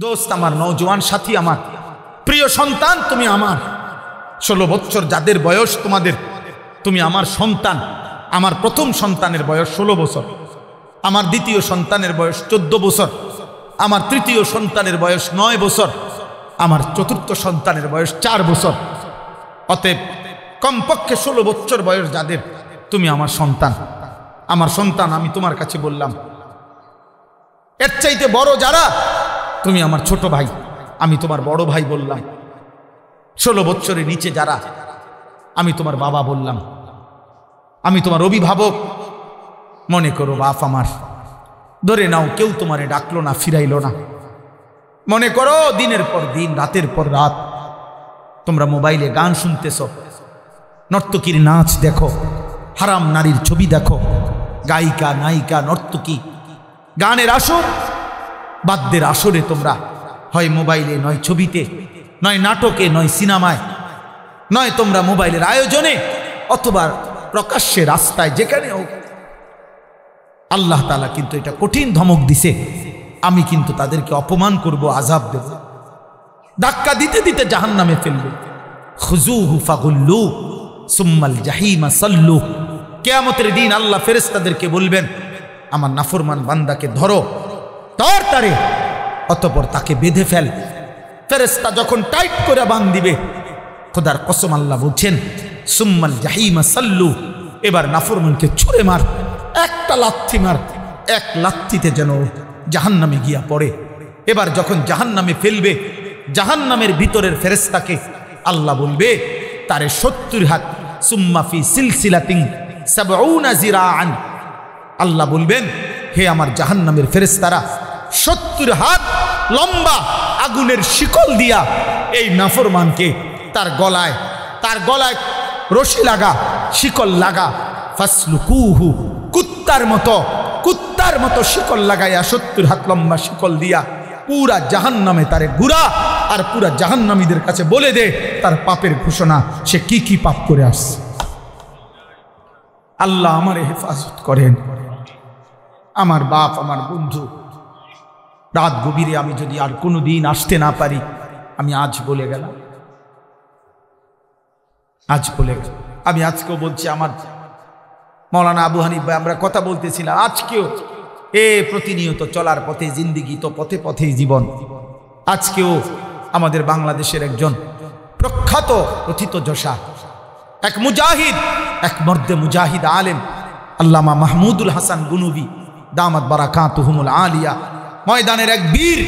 দোস্ত আমার, নওজোয়ান সাথী আমার, প্রিয় সন্তান, তুমি আমার 16 বছর যাদের বয়স তোমাদের, তুমি আমার সন্তান। আমার প্রথম সন্তানের বয়স 16 বছর, আমার দ্বিতীয় সন্তানের বয়স 14 বছর, আমার তৃতীয় সন্তানের বয়স 9 বছর, আমার চতুর্থ সন্তানের বয়স 4 বছর। অতএব কমপক্ষে 16 বছর বয়স যাদের, তুমি আমার সন্তান। আমার সন্তান, আমি তোমার কাছে বললাম। এর চাইতে বড় যারা, তুমি আমার ছোট ভাই, আমি তোমার বড় ভাই বললাম। 16 বছরের নিচে যারা, আমি তোমার বাবা বললাম, আমি তোমার অভিভাবক। মনে করো বাপ আমার, ধরে নাও কেউ তোমারে ডাকলো না, ফিরাইলো না। মনে করো দিনের পর দিন, রাতের পর রাত তোমরা মোবাইলে গান শুনতেছ, নর্তকীর নাচ দেখো, হারাম নারীর ছবি দেখো, গায়িকা নায়িকা নর্তকী গানের আসর, বাদ্যের আসরে তোমরা হয় মোবাইলে, নয় ছবিতে, নয় নাটকে, নয় সিনেমায়, নয় তোমরা মোবাইলের আয়োজনে, অথবা প্রকাশ্যে রাস্তায়, যেখানে হোক। আল্লাহ তাআলা কিন্তু এটা কঠিন ধমক দিছে, আমি কিন্তু তাদেরকে অপমান করব, আযাব দেব, ধাক্কা দিতে দিতে জাহান্নামে ফেলবে। খুযূহু ফাগুল্লু সুম্মাল জাহিমা সাল্লু। কিয়ামতের দিন আল্লাহ ফেরেশতাদেরকে বলবেন, আমার নাফরমান বান্দাকে ধরো, তারে অতঃপর তাকে বেঁধে ফেল। ফেরেশতা যখন টাইট করে বাঁধ দিবে, খোদার কসম আল্লাহ বলছেন, সুম্মাল জাহিমা সাল্লু, এবার নাফরমানকে ছুঁড়ে মার, একটা লাথি মার, এক লাথিতে যেন জাহান্নামে গিয়া পড়ে। এবার যখন জাহান্নামে ফেলবে, জাহান্নামের ভিতরের ফেরেশতাকে আল্লাহ বলবে, তারে 70 হাত, সুম্মা ফি সিলসিলাতিন 70 জিরাআন। আল্লাহ বলবেন, হে আমার জাহান্নামের ফেরেশতারা, 70 হাত লম্বা আগুনের শিকল দিয়া এই নাফরমানকে তার গলায় রশি লাগা, শিকল লাগা, ফাসলুকুহু, কুত্তার মতো শিকল লাগাইয়া 70 হাত লম্বা শিকল দিয়া পুরা জাহান্নামে তারে ঘুরা, আর পুরা জাহান্নামীদের কাছে বলে দে তার পাপের ঘোষণা, সে কি কি পাপ করে আসছে। আল্লাহ আমারে হেফাজত করেন। আমার বাপ, আমার বন্ধু, রাত গভীরে আমি যদি আর কোনো দিন আসতে না পারি, আমি আজ বলে গেলাম, আমি আজকেও বলছি। আমার মৌলানা আবু হানিফ ভাই, আমরা কথা বলতেছিলাম, আজকেও প্রতিনিয়ত চলার পথে জিন্দিগি, তো পথে পথেই জীবন। আজকেও আমাদের বাংলাদেশের একজন প্রখ্যাত প্রথিতযশা, এক মুজাহিদ, এক মর্দে মুজাহিদ আলেম, আল্লামা মাহমুদুল হাসান গুনুবি দামাত বারাকাতুহুমুল আলিয়া, ময়দানের এক বীর,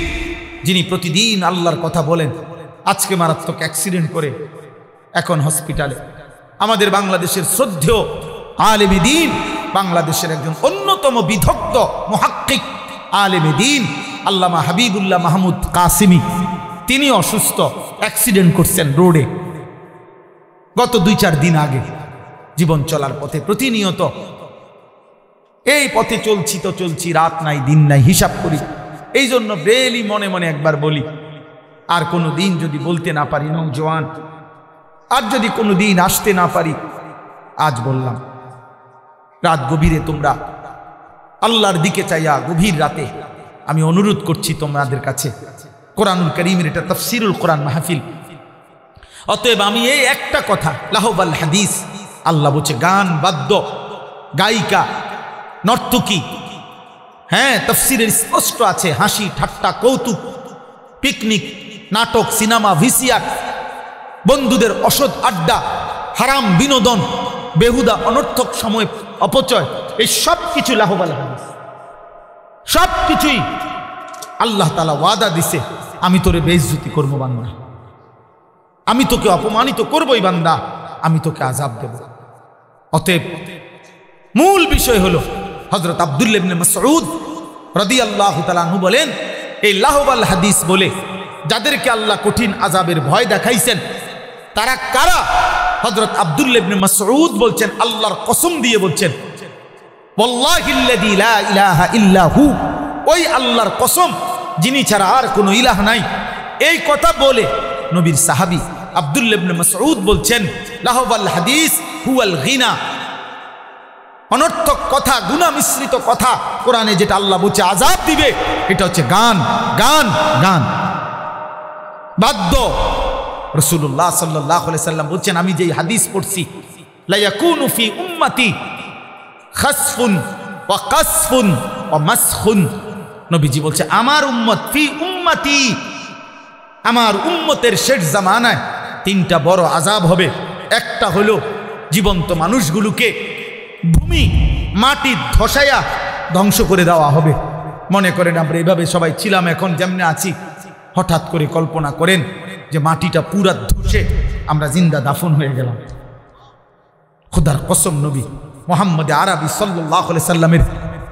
যিনি প্রতিদিন আল্লাহর কথা বলেন, আজকে মারাত্মক অ্যাক্সিডেন্ট করে এখন হসপিটালে। আমাদের বাংলাদেশের শ্রদ্ধেয় আলেমে দ্বীন, বাংলাদেশের একজন অন্যতম বিদগ্ধ মুহাক্কিক আলেমে দ্বীন আল্লামা হাবিবুল্লাহ মাহমুদ কাসিমি, তিনি অসুস্থ, অ্যাক্সিডেন্ট করছেন রোডে গত 2-4 দিন আগে। জীবন চলার পথে প্রতিনিয়ত এই পথে চলছি, রাত নাই দিন নাই, হিসাব করি। এই জন্য ডেইলি মনে মনে একবার বলি, আর কোনো দিন যদি বলতে না পারি নওজোয়ান, আর যদি কোনো দিন আসতে না পারি, আজ বললাম। রাত গভীরে তোমরা আল্লাহর দিকে চাইয়া, গভীর রাতে আমি অনুরোধ করছি তোমাদের কাছে, কোরআনুল কারীমের এটা তাফসীরুল কোরআন মাহফিল। অতএব আমি এই একটা কথা, লাহবাল হাদিস, আল্লাহ বলছে গান, বাদ্য, গায়িকা, নর্তকী, হ্যাঁ তাফসীরের স্পষ্ট আছে, হাসি ঠাট্টা কৌতুক, পিকনিক, নাটক, সিনেমা, ভিসিআর, বন্ধুদের অসৎ আড্ডা, হারাম বিনোদন, বেহুদা অনর্থক সময় অপচয়, এই সব কিছু লাহবাল হাদিস, সব কিছুই আল্লাহ তাআলা ওয়াদা দিছে, আমি তোরে বেইজ্জতি করবো বান্দা, আমি তোকে অপমানিত করবই বান্দা, আমি তোকে আযাব দেব। অতএব মূল বিষয় হলো, হযরত আব্দুল্লাহ ইবনে মাসউদ রাদিয়াল্লাহু তাআলা আনহু বলেন, এই লাহবাল হাদিস বলে যাদেরকে আল্লাহ কঠিন আযাবের ভয় দেখাইছেন, তারা কারা? হযরত আব্দুল্লাহ ইবনে মাসউদ বলছেন, আল্লাহর কসম দিয়ে বলছেন, ওয়াল্লাহিল্লাযী লা ইলাহা ইল্লা হু, ওই আল্লাহর কসম যিনি ছাড়া আর কোনো ইলাহ নাই। এই কথা বলে নবীর সাহাবী আব্দুল্লাহ ইবনে মাসউদ বলছেন, লাহবাল হাদিস হুয়াল গিনা, অনর্থক কথা, গুনাহ মিশ্রিত কথা, কোরআনে যেটা আল্লাহ বলছে আযাব দিবে, এটা হচ্ছে গান। বাধ্য। রাসূলুল্লাহ সাল্লাল্লাহু আলাইহি সাল্লাম বলছেন, আমি যেই হাদিস পড়ছি, লা ইয়াকুনু ফি উম্মতি খাসফুন ওয়া কাসফুন ওয়া মাসখুন, নবীজি বলছে আমার উম্মত, ফি উম্মতি, আমার উম্মতের শেষ জামানায় তিনটা বড় আযাব হবে। একটা হলো জীবন্ত মানুষগুলোকে ভূমি মাটি ধসায়া ধ্বংস করে দেওয়া হবে। মনে করেন আমরা এইভাবে সবাই ছিলাম, এখন যেমনে আছি, হঠাৎ করে কল্পনা করেন যে মাটিটা পুরা ধসে আমরা জিন্দা দাফন হয়ে গেলাম। খোদার কসম, নবী মুহাম্মদ আরবি সাল্লাল্লাহু আলাইহি সাল্লামের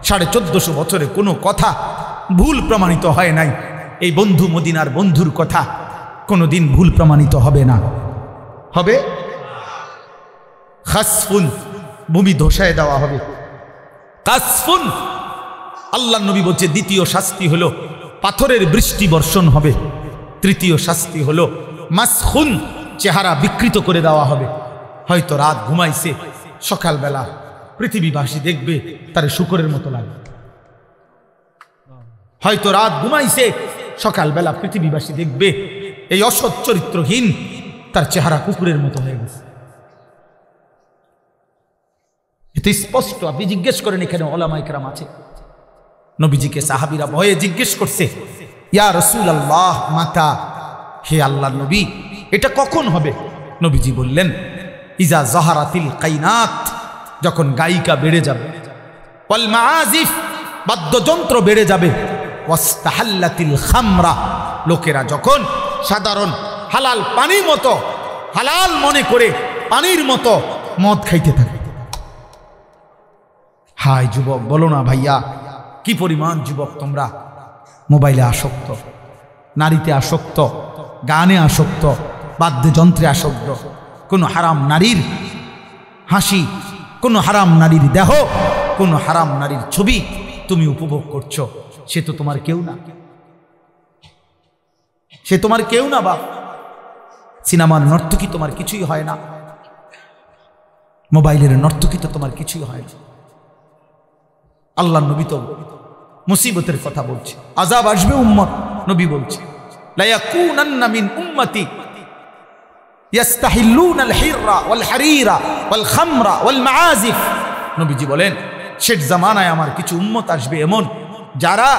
1450 বছরে কোনো কথা ভুল প্রমাণিত হয় নাই। এই বন্ধু মদিনার বন্ধুর কথা কোনোদিন ভুল প্রমাণিত হবে না। হবে খাসফুন, ভূমি ধসায় দেওয়া হবে। কাসফুন, আল্লাহ নবী বলছে দ্বিতীয় শাস্তি হলো পাথরের বৃষ্টি বর্ষণ হবে। তৃতীয় শাস্তি হলো মাসখুন, চেহারা বিকৃত করে দেওয়া হবে। হয়তো রাত ঘুমাইছে, সকালবেলা পৃথিবীবাসী দেখবে তার শুকরের মতো লাগবে। হয়তো রাত ঘুমাইছে, সকালবেলা পৃথিবীবাসী দেখবে এই অসৎ চরিত্রহীন তার চেহারা কুকুরের মতো হয়ে গেছে। এটা স্পষ্ট। আপনি জিজ্ঞেস করেন, এখানে ওলামায়ে কেরাম আছে, নবীজিকে সাহাবীরা ভয়ে জিজ্ঞেস করছে, ইয়া রাসূলুল্লাহ মাতা, হে আল্লাহর নবী এটা কখন হবে? নবীজি বললেন, ইজা যাহারাতিল কাইনাত, যখন গায়িকা বেড়ে যাবে, ওয়াল মাআজিফ, বাদ্যযন্ত্র বেড়ে যাবে, ওয়াস্তাহাল্লাতিল খামরা, লোকেরা যখন সাধারণ হালাল পানির মতো, হালাল মনে করে পানির মতো মদ খাইতে থাকে। হায় যুবক, বলো না ভাইয়া, কি পরিমাণ যুবক তোমরা মোবাইলে আসক্ত, নারীতে আসক্ত, গানে আসক্ত, বাদ্যযন্ত্রে আসক্ত। কোনো হারাম নারীর হাসি, কোনো হারাম নারীর দেহ, কোনো হারাম নারীর ছবি তুমি উপভোগ করছো। সে তো তোমার কেউ না, সে তোমার কেউ না বাপ। সিনেমার নর্তকী তোমার কিছুই হয় না, মোবাইলের নর্তকী তো তোমার কিছুই হয় না। আল্লাহ নবী তো মুসিবতের কথা বলছে, আযাব আসবে উম্মত। নবী বলছে, লা ইয়াকুনান্না মিন উম্মতি ইয়াস্তাহিল্লুনাল হিররা ওয়াল হারিরা ওয়াল খামরা ওয়াল মাআজিফ। নবীজি বলেন, শেষ জামানায় আমার কিছু উম্মত আসবে এমন যারা,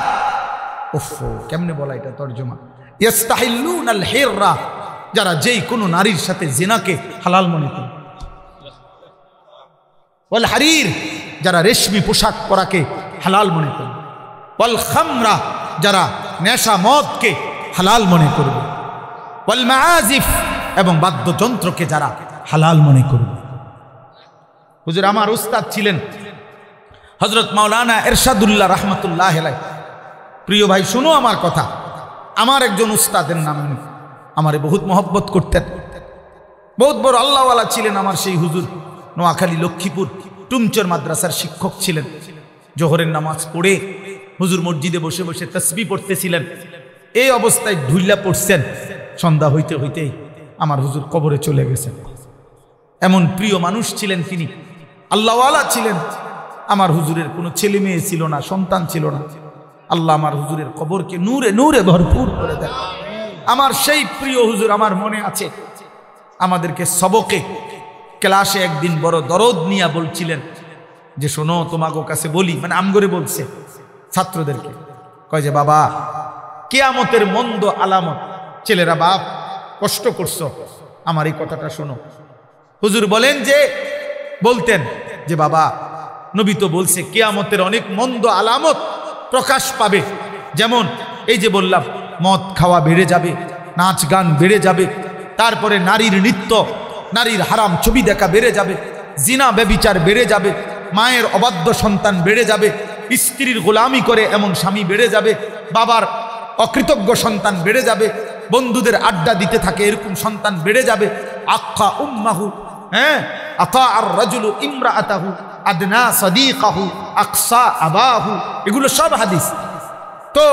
ওফো কেমনে বলা এটা তরজমা, ইয়াস্তাহিল্লুনাল হিররা, যারা যেই কোনো নারীর সাথে জিনাকে হালাল মনে করে, ওয়াল হারির, যারা রেশমি পোশাক পরাকে হালাল মনে করবে, ওয়াল খামরা, যারা নেশা মদকে হালাল মনে করবে, ওয়াল মাআজিফ, এবং বাদ্যযন্ত্রকে যারা হালাল মনে করবে। হুজুর আমার উস্তাদ ছিলেন হযরত মাওলানা এরশাদুল্লাহ রাহমাতুল্লাহ আলাইহি। প্রিয় ভাই শোনো আমার কথা, আমার একজন উস্তাদের নাম, আমারে বহুত মহব্বত করতেন, বহুত বড় আল্লাহওয়ালা ছিলেন। আমার সেই হুজুর নোয়াখালী লক্ষ্মীপুর টুমচর মাদ্রাসার শিক্ষক ছিলেন। জোহরের নামাজ পড়ে হুজুর মসজিদে বসে বসে তাসবিহ পড়তেছিলেন। এই অবস্থায় ঢুইলা পড়ছেন। সন্ধ্যা হইতে হইতেই আমার হুজুর কবরে চলে গেছেন। এমন প্রিয় মানুষ ছিলেন তিনি, আল্লাহওয়ালা ছিলেন। আমার হুজুরের কোনো ছেলে মেয়ে ছিল না, সন্তান ছিল না। আল্লাহ আমার হুজুরের কবরকে নূরে নূরে ভরপুর করে দেন। আমার সেই প্রিয় হুজুর, আমার মনে আছে, আমাদেরকে সবকে ক্লাসে একদিন বড় দরদ নিয়ে বলছিলেন যে, শোনো তোমাকে কাছে বলি, মানে আমগরে বলছে ছাত্রদেরকে, কয় যে বাবা, কিয়ামতের মন্দ আলামত। ছেলেরা, বাপ কষ্ট করছো, আমার এই কথাটা শোনো। হুজুর বলেন যে, বলতেন যে বাবা, নবী তো বলছে কিয়ামতের অনেক মন্দ আলামত প্রকাশ পাবে। যেমন এই যে বললাম, মদ খাওয়া বেড়ে যাবে, নাচ গান বেড়ে যাবে, তারপরে নারীর নৃত্য, নারীর হারাম ছবি দেখা বেড়ে যাবে, জিনা ব্যভিচার বেড়ে যাবে, মায়ের অবাধ্য সন্তান বেড়ে যাবে, স্ত্রীর গোলামি করে এমন স্বামী বেড়ে যাবে, বাবার অকৃতজ্ঞ সন্তান বেড়ে যাবে, বন্ধুদের আড্ডা দিতে থাকে এরকম সন্তান বেড়ে যাবে। আক্কা উম্মাহু, হ্যাঁ, আতা আর রাজুলু ইমরাআতাহু আদনা সাদিকাহু আকসা আবাহু, এগুলো সব হাদিস। তো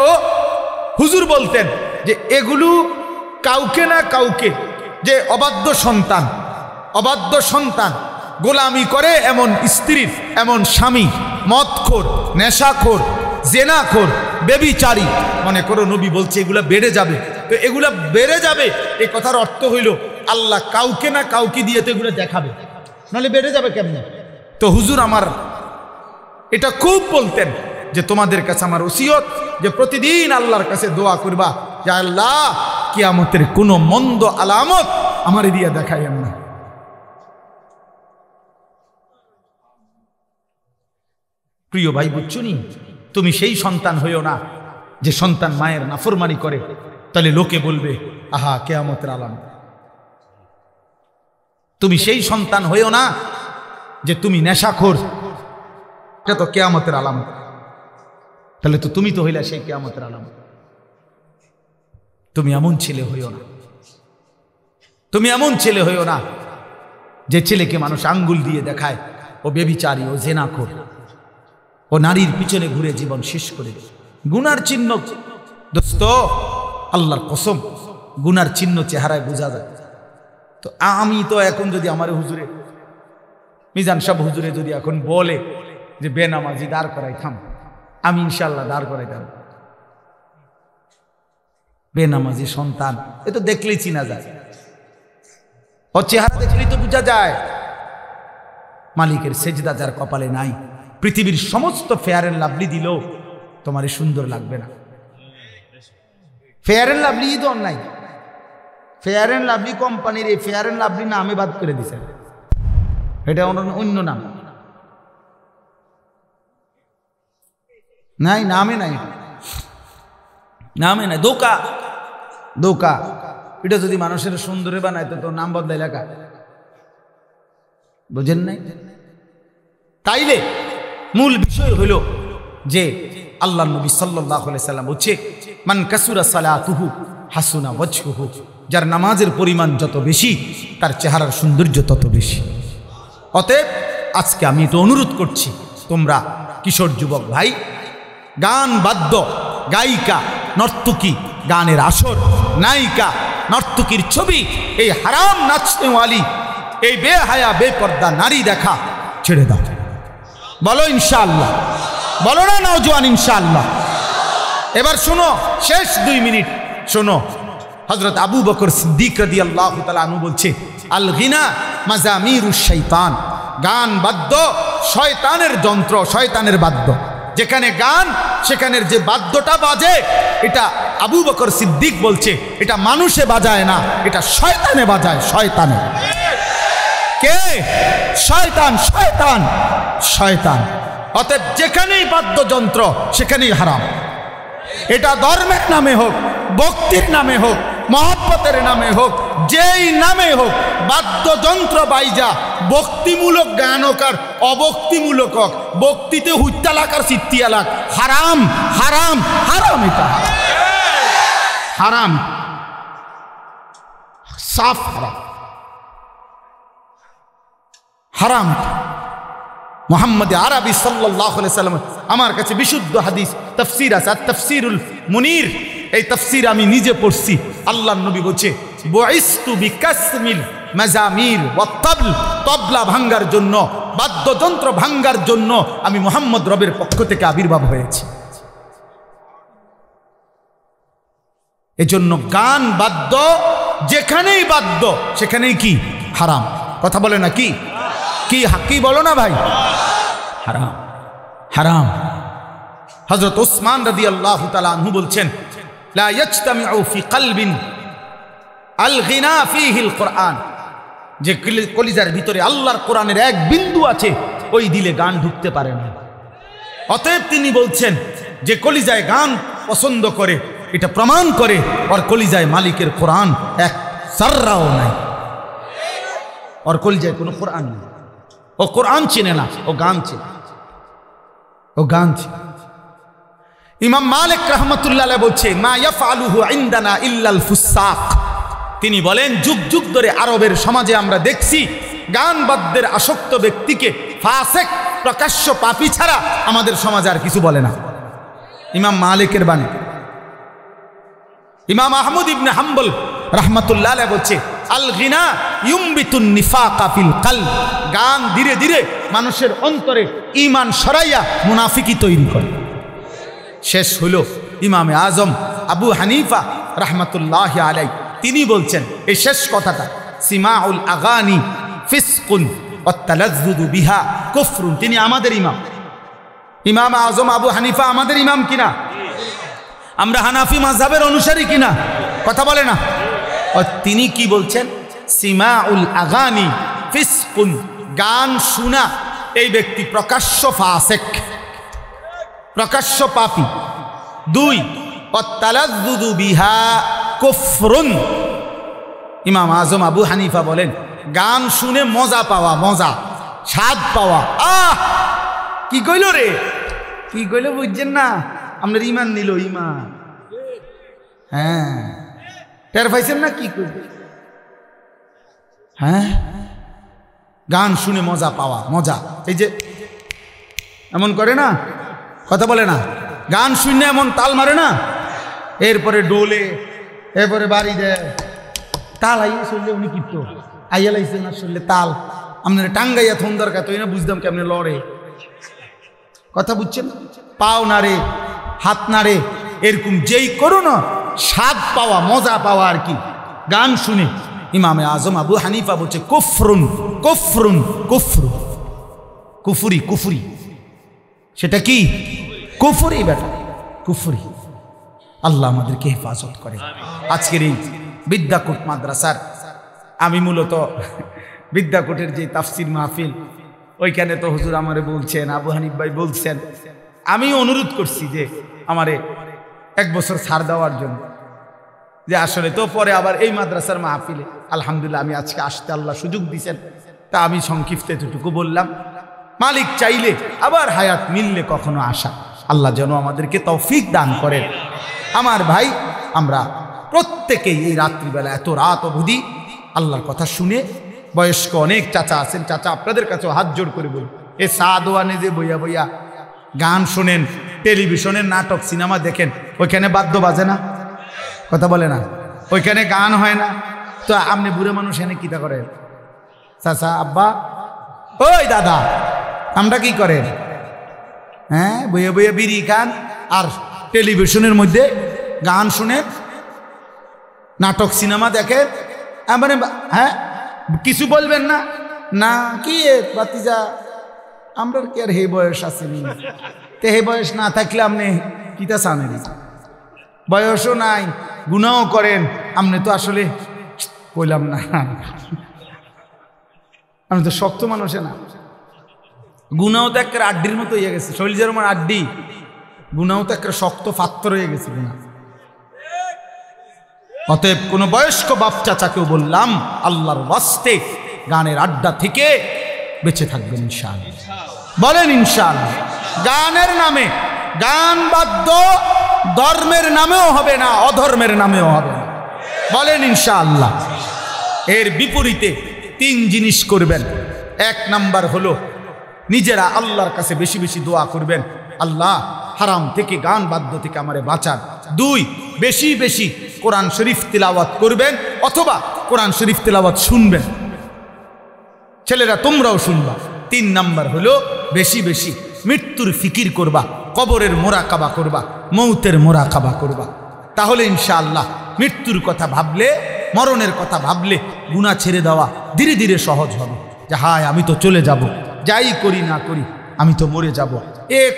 হুজুর বলতেন যে এগুলো কাউকে না কাউকে, যে অবাধ্য সন্তান গোলামি করে এমন স্ত্রীর, এমন স্বামী, মদখোর, নেশাখোর, জেনাখোর, বেবিচারী, মনে করো নবী বলছে এগুলো বেড়ে যাবে। তো এগুলা বেড়ে যাবে, এই কথার অর্থ হইল আল্লাহ কাউকে না কাউকে দিয়ে তো এগুলো দেখাবে, নাহলে বেড়ে যাবে কেমনে? তো হুজুর আমার এটা খুব বলতেন যে তোমাদের কাছে আমার ওসিয়ত যে প্রতিদিন আল্লাহর কাছে দোয়া করবা যে আল্লাহ কিয়ামতের কোনো মন্দ আলামত আমারে দিয়ে দেখাইয়েন না। প্রিয় ভাই বুঝছুনি, তুমি সেই সন্তান হইও না যে সন্তান মায়ের নাফরমানি করে, তাহলে লোকে বলবে আহা কিয়ামতের আলামত। তুমি সেই সন্তান হইও না যে তুমি নেশাখোর, এটা তো কিয়ামতের আলামত, তাহলে তো তুমি তো হইলা সেই কিয়ামতের আলামত। তুমি এমন ছেলে হইও না, তুমি এমন ছেলে হইও না যে ছেলেকে মানুষ আঙ্গুল দিয়ে দেখায় ও বেবিচারী, ও জেনাখোর, ও নারীর পিছনে ঘুরে জীবন শেষ করে। গুনার চিহ্ন দোস্ত, আল্লাহর কসম, গুনার চিহ্ন চেহারায় বোঝা যায়। তো আমি তো এখন যদি আমার হুজুরে মিজান সাহেব হুজুরে যদি এখন বলে যে বেনামাজি দাঁড় করাই থাম, আমি ইনশাল্লাহ দাঁড় করাইতাম। বেনামাজি সন্তান এ তো দেখলেই চিনা যায়, ওর চেহারা দেখলেই তো বোঝা যায়। মালিকের সেজদা যার কপালে নাই, পৃথিবীর সমস্ত ফেয়ার এন্ড লাভলি দিলেও তোমার সুন্দর লাগবে না। ফেয়ার এন্ড লাভলি তো নাই, ফেয়ার এন্ড লাভলি কোম্পানির এই ফেয়ার এন্ড লাভলি নামে বাদ করে দিছে, এটা অন্য নাম নাই, নামে নাই, নামে নাই, ধোকা ধোকা। এটা যদি মানুষের সুন্দরে বানায় তো নাম বদলাই লেখা, বুঝেন নাই? তাইলে মূল বিষয় হইল যে আল্লাহ নবী সাল্লাল্লাহু আলাইহি সাল্লাম বলছে মান কাসুরা সালাতুহু হাসুনা ওয়াজহুহু, যার নামাজের পরিমাণ যত বেশি তার চেহারার সৌন্দর্য তত বেশি। অতএব আজকে আমি তো অনুরোধ করছি, তোমরা কিশোর যুবক ভাই, গান বাদ্য, গায়িকা, নর্তকী, গানের আসর, নায়িকা, নর্তকীর ছবি, এই হারাম নাচনেওয়ালি, এই বেহায়া বেপর্দা নারী দেখা ছেড়ে দাও। বলো ইনশাআল্লাহ, বলো না নওজোয়ান ইনশাআল্লাহ। এবার শোনো, শেষ 2 মিনিট শোনো, হযরত আবু বকর সিদ্দিক রাদিয়াল্লাহু তাআলা আনহু বলছে আল গিনা মাজামিরুশ শাইতান, গান বাদ্য শয়তানের যন্ত্র, শয়তানের বাদ্য। যেখানে গান সেখানের যে বাদ্যটা বাজে, এটা আবু বকর সিদ্দিক বলছে এটা মানুষে বাজায় না, এটা শয়তানে বাজায়, শয়তানে। কে? শয়তান, শয়তান, শয়তান। অতএব যেখানেই বাদ্যযন্ত্র সেখানেই হারাম। এটা ধর্মের নামে হোক, ভক্তির নামে হোক, মহব্বতের নামে হোক, যেই নামে হোক, বাদ্যযন্ত্র বাইজা ভক্তিমূলক গান হোক আর অভক্তিমূলক হোক, ভক্তিতে হুত্তালাক আর সিত্তিয়ালাক, হারাম হারাম হারাম, এটা হারাম, সাফ হারাম, হারাম। মুহাম্মদ আরবি সাল্লাল্লাহু আলাইহি সাল্লাম আমার কাছে বিশুদ্ধ হাদিস তাফসীর আছে, তাফসীরুল মুনির, এই তাফসীর আমি নিজে পড়ছি। আল্লাহর নবী বলছে বুইস্তু বিকাসমিল মাজামির ওয়া তাবল, তবলা ভাঙ্গার জন্য, বাদ্যযন্ত্র ভাঙ্গার জন্য আমি মুহাম্মদ রবের পক্ষ থেকে আবির্ভাব হয়েছি। এজন্য গান বাদ্য, যেখানেই বাদ্য সেখানেই কি হারাম। কথা বলে না কি? কি হাকি বলো না ভাই, হারাম হারাম। হযরত উসমান রাদিয়াল্লাহু তাআলা আনহু বলছেন লা ইয়াজতামিউ ফি কলবিন আল গিনা ফিহিল কুরআন, যে কলিজার ভিতরে আল্লাহর কোরআনের এক বিন্দু আছে, ওই দিলে গান ঢুকতে পারে না। অতএব তিনি বলছেন যে কলিজায় গান পছন্দ করে, এটা প্রমাণ করে ওর কলিজায় মালিকের কোরআন এক সাররাও নাই, ওর কলিজায় কোনো কোরআন নেই, ও কোরআন চিনে না, ও গান চিনে, ও গান চিনে। ইমাম মালিক রাহমাতুল্লাহ আলাইহি বলছে মা ইয়াফআলুহু ইনদানা ইল্লাল ফুসাক, তিনি বলেন যুগ যুগ ধরে আরবের সমাজে আমরা দেখছি গান বাদ্যের আসক্ত ব্যক্তিকে ফাসিক, প্রকাশ্য পাপী ছাড়া আমাদের সমাজে আর কিছু বলে না। ইমাম মালিকের বাণী। ইমাম আহমদ ইবনে হাম্বল রাহমাতুল্লাহ আলাইহি বলছে আল গিনা ইউমবিতুন নিফাকা ফিল কলব, গান ধীরে ধীরে মানুষের অন্তরে ঈমান সরাইয়া মুনাফিকি তৈরি করে। শেষ হলো ইমামে আজম আবু হানিফা রাহমাতুল্লাহি আলাইহি তিনি বলছেন এই শেষ কথাটা, সিমাউল আগানি ফিসকুন ওয়াত তালাজ্জুদু বিহা কুফরুন। তিনি আমাদের ইমাম, ইমাম আজম আবু হানিফা আমাদের ইমাম কিনা? আমরা হানাফি মাযহাবের অনুসারী কিনা? কথা বলে না। তিনি কি বলছেন? সিমাউল আগানি ফিসকুন, গান শোনা এই ব্যক্তি প্রকাশ্য ফাসিক, প্রকাশ্য পাপী। 2 ওয়াত-তালাজ্জুদু বিহা কুফরুন। ইমাম আজম আবু হানিফা বলেন গান শুনে মজা পাওয়া, মজা স্বাদ পাওয়া, কি কইল রে, কি কইল বুঝছেন না? আপনার ইমান নিল, ইমান। হ্যাঁ, টের পাইছেন না কি কইল? হ্যাঁ, গান শুনে মজা পাওয়া, মজা। এই যে এমন করে না, কথা বলে না, গান শুনে এমন তাল মারে না, এরপরে ডোলে, এরপরে বাড়ি দেয়, তাল আইয়া শুনলে উনি কিপ্ত আইয়া লাইছে না শুনলে তাল, আপনার টাঙ্গাইয়া থন দরকার তো না, বুঝতাম কেমনে লড়ে। কথা বুঝছেন? পাও নাড়ে, হাত নাড়ে, এরকম যেই করো না, স্বাদ পাওয়া, মজা পাওয়া আর কি গান শুনে। ইমামে আজম আবু হানিফা বলছে কুফরুন, কুফরুন, কুফরু, কুফুরি, কুফুরি। সেটা কি? কুফুরি বেটা, কুফুরি। আল্লাহ আমাদেরকে হেফাজত করে। আজকের এই বিদ্যাকূট মাদ্রাসার, আমি মূলত বিদ্যাকূটের যে তাফসির মাহফিল, ওইখানে তো হুজুর আমারে বলছেন, আবু হানিফ ভাই বলছেন, আমি অনুরোধ করছি যে আমারে 1 বছর ছাড় দেওয়ার জন্য, যে আসলে তো পরে আবার এই মাদ্রাসার মাহফিলে আলহামদুলিল্লাহ আমি আজকে আসতে আল্লাহ সুযোগ দিয়েছেন, তা আমি সংক্ষিপ্ত এতটুকু বললাম। মালিক চাইলে আবার হায়াত মিললে কখনো আসা, আল্লাহ যেন আমাদেরকে তৌফিক দান করেন। আমার ভাই, আমরা প্রত্যেকেই এই রাত্রিবেলা এত রাত অবধি আল্লাহর কথা শুনে, বয়স্ক অনেক চাচা আছেন, চাচা আপনাদের কাছেও হাত জোড় করে বলি, এ সাদওয়ানে যে বইয়া বইয়া গান শোনেন, টেলিভিশনের নাটক সিনেমা দেখেন, ওইখানে বাদ্য বাজে না? কথা বলে না? ওইখানে গান হয় না? তো আপনি বুড়ো মানুষ এনে কিতা করেন? চাচা, আব্বা, ওই দাদা, আমরা কি করেন? হ্যাঁ, বইয়া বইয়া বিড়ি খান আর টেলিভিশনের মধ্যে গান শুনে, নাটক সিনেমা দেখে, মানে হ্যাঁ, কিছু বলবেন না? না কি বাতিজা, আমরা কি আর হে বয়স আসেনি? তে হে বয়স না থাকলে আপনি কিতা চানেন? বয়সও নাই, গুনাও করেন, আপনি তো আসলে কইলাম না, আমি তো শক্ত মানুষে না, গুনাও তো একটা আড্ডির মতো হয়ে গেছে, শরীর যেরকম আড্ডি, গুনাও তো একটা শক্ত পাত্র হয়ে গেছে গুনা। অতএব কোন বয়স্ক বাপ চাচাকেও বললাম, আল্লাহর ওয়াস্তে গানের আড্ডা থেকে বেঁচে থাকবেন ইনশাআল্লাহ। বলেন ইনশাআল্লাহ। গানের নামে, গান বাদ্য ধর্মের নামেও হবে না, অধর্মের নামেও হবে না। বলেন ইনশাআল্লাহ। এর বিপরীতে 3 জিনিস করবেন। 1 নাম্বার হলো নিজেরা আল্লাহর কাছে বেশি বেশি দোয়া করবেন, আল্লাহ হারাম থেকে, গান বাদ্য থেকে আমারে বাঁচান। 2, বেশি বেশি কোরআন শরীফ তিলাওয়াত করবেন, অথবা কোরআন শরীফ তিলাওয়াত শুনবেন, ছেলেরা তোমরাও শুনবা। 3 নাম্বার হলো বেশি বেশি মৃত্যুর ফিকির করবা, কবরের মোরাকাবা করবা, মৌতের মোরাকাবা করবা। তাহলে ইনশাআল্লাহ মৃত্যুর কথা ভাবলে, মরণের কথা ভাবলে গুনাহ ছেড়ে দেওয়া ধীরে ধীরে সহজ হবে। যে হায়, আমি তো চলে যাব, যাই করি না করি আমি তো মরে যাব।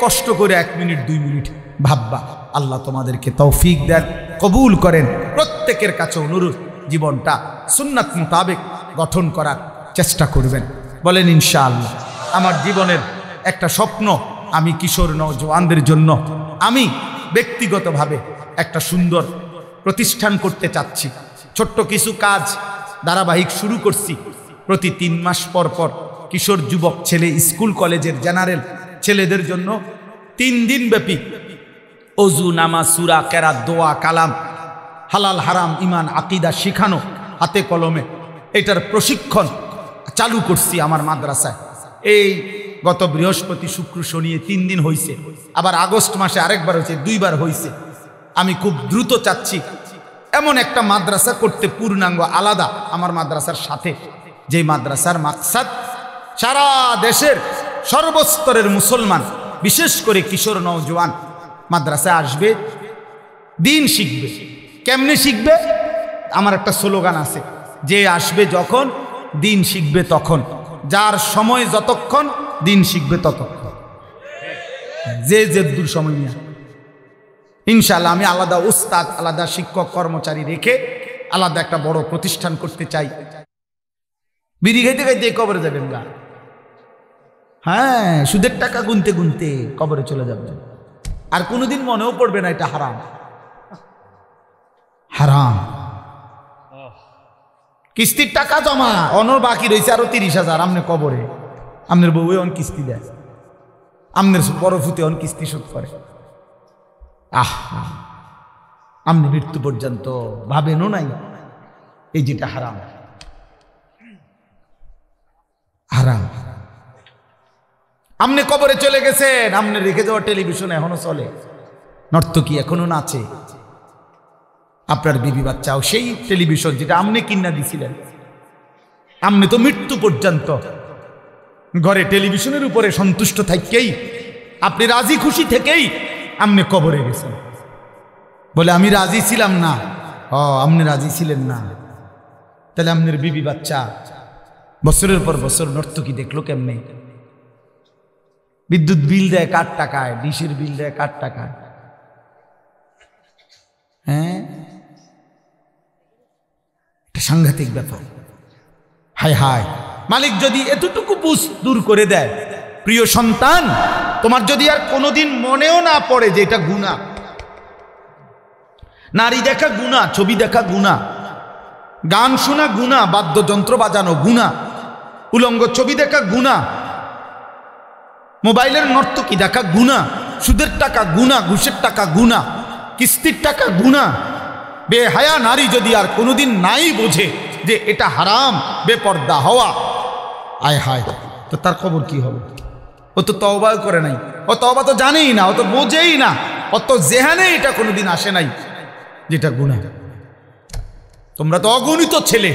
কষ্ট করে 1 মিনিট 2 মিনিট ভাববা। আল্লাহ তোমাদেরকে তৌফিক দেন, কবুল করেন। প্রত্যেকের কাছে অনুরোধ, জীবনটা সুন্নাত মোতাবেক গঠন করার চেষ্টা করবেন। বলেন ইনশাআল্লাহ। আমার জীবনের একটা স্বপ্ন, আমি কিশোর নওজওয়ানদের জন্য আমি ব্যক্তিগতভাবে একটা সুন্দর প্রতিষ্ঠান করতে চাচ্ছি। ছোট্ট কিছু কাজ ধারাবাহিক শুরু করছি। প্রতি 3 মাস পর পর কিশোর যুবক ছেলে, স্কুল কলেজের জেনারেল ছেলেদের জন্য 3 দিন ব্যাপী অজু, নামাজ, সূরা, কেরাত, দোয়া, কালাম, হালাল হারাম, ইমান, আকীদা শিখানো হাতে কলমে, এটার প্রশিক্ষণ চালু করছি আমার মাদ্রাসায়। এই গত বৃহস্পতি, শুক্র, শনি 3 দিন হয়েছে, আবার আগস্ট মাসে আরেকবার হয়েছে, 2 বার হয়েছে। আমি খুব দ্রুত চাচ্ছি এমন একটা মাদ্রাসা করতে, পূর্ণাঙ্গ আলাদা আমার মাদ্রাসার সাথে, যে মাদ্রাসার মাকসাদ সারা দেশের সর্বস্তরের মুসলমান, বিশেষ করে কিশোর নওজওয়ান মাদ্রাসায় আসবে, দিন শিখবে, কেমনে শিখবে? আমার একটা স্লোগান আছে, যে আসবে যখন দিন শিখবে তখন, যার সময় যতক্ষণ দিন শিখবে ততক্ষণ। যে দূর সময় নিয়ে ইনশাআল্লাহ আমি আলাদা উস্তাদ, আলাদা শিক্ষক কর্মচারী রেখে আলাদা একটা বড় প্রতিষ্ঠান করতে চাই। বিড়ি খাইতে খাইতে কবরে যাবেন গা, হ্যাঁ, সুদের টাকা গুনতে গুনতে কবরে চলে যাবেন, আর কোনোদিন মনেও পড়বে না এটা হারাম। হারাম। কিস্তির টাকা জমা অন্য বাকি রয়েছে আরো 30,000, আমনে কবরে, আমনের বউ অন কিস্তি দেয়, আমনের বড় ফুতে অন কিস্তি শোধ করে। আমনি মৃত্যু পর্যন্ত ভাবেনও নাই এই যেটা হারাম। হারাম। আমনে কবরে চলে গেছেন, আমনে রেখে যাওয়া টেলিভিশন এখনো চলে, নর্তকী এখনো নাচে, আপনার বিবি বাচ্চাও সেই টেলিভিশন যেটা আমনে কিনা দিছিলেন। আমনে তো মৃত্যু পর্যন্ত ঘরে টেলিভিশনের উপরে সন্তুষ্ট থাকেই, আপনি রাজি খুশি থেকেই আমনে কবরে গেছেন। বলে আমি রাজি ছিলাম না, আপনি রাজি ছিলেন না, তাহলে আপনার বিবি বাচ্চা বছরের পর বছর নর্তকী দেখলো কেমনে? বিদ্যুৎ বিল দেয় কার টাকায়, ডিশের বিল দেয় কার টাকায়? হ্যাঁ, এটা সাংঘাতিক ব্যাপার। হায় হায়, মালিক যদি এতটুকু বুঝ দূর করে দেয়, প্রিয় সন্তান, তোমার যদি আর কোনোদিন মনেও না পড়ে যে এটা গুনাহ, নারী দেখা গুনাহ, ছবি দেখা গুনাহ, গান শোনা গুনাহ, বাদ্যযন্ত্র বাজানো গুনাহ, উলঙ্গ ছবি দেখা গুনাহ, মোবাইলের নর্তকী দেখা গুনাহ, সুদের টাকা গুনাহ, ঘুষের টাকা গুনাহ, কিস্তির টাকা গুনাহ। বেহায়া নারী যদি আর কোনোদিন নাই বোঝে যে এটা হারাম, বেপর্দা হওয়া, আয় হায়, তো তার খবর কি হবে? ও তো তওবা করে নাই, ও তওবা তো জানেই না, ও তো বোঝেই না, ও তো জেহানে এটা কোনোদিন আসে নাই যেটা গুনাহ। তোমরা তো অগণিত ছেলে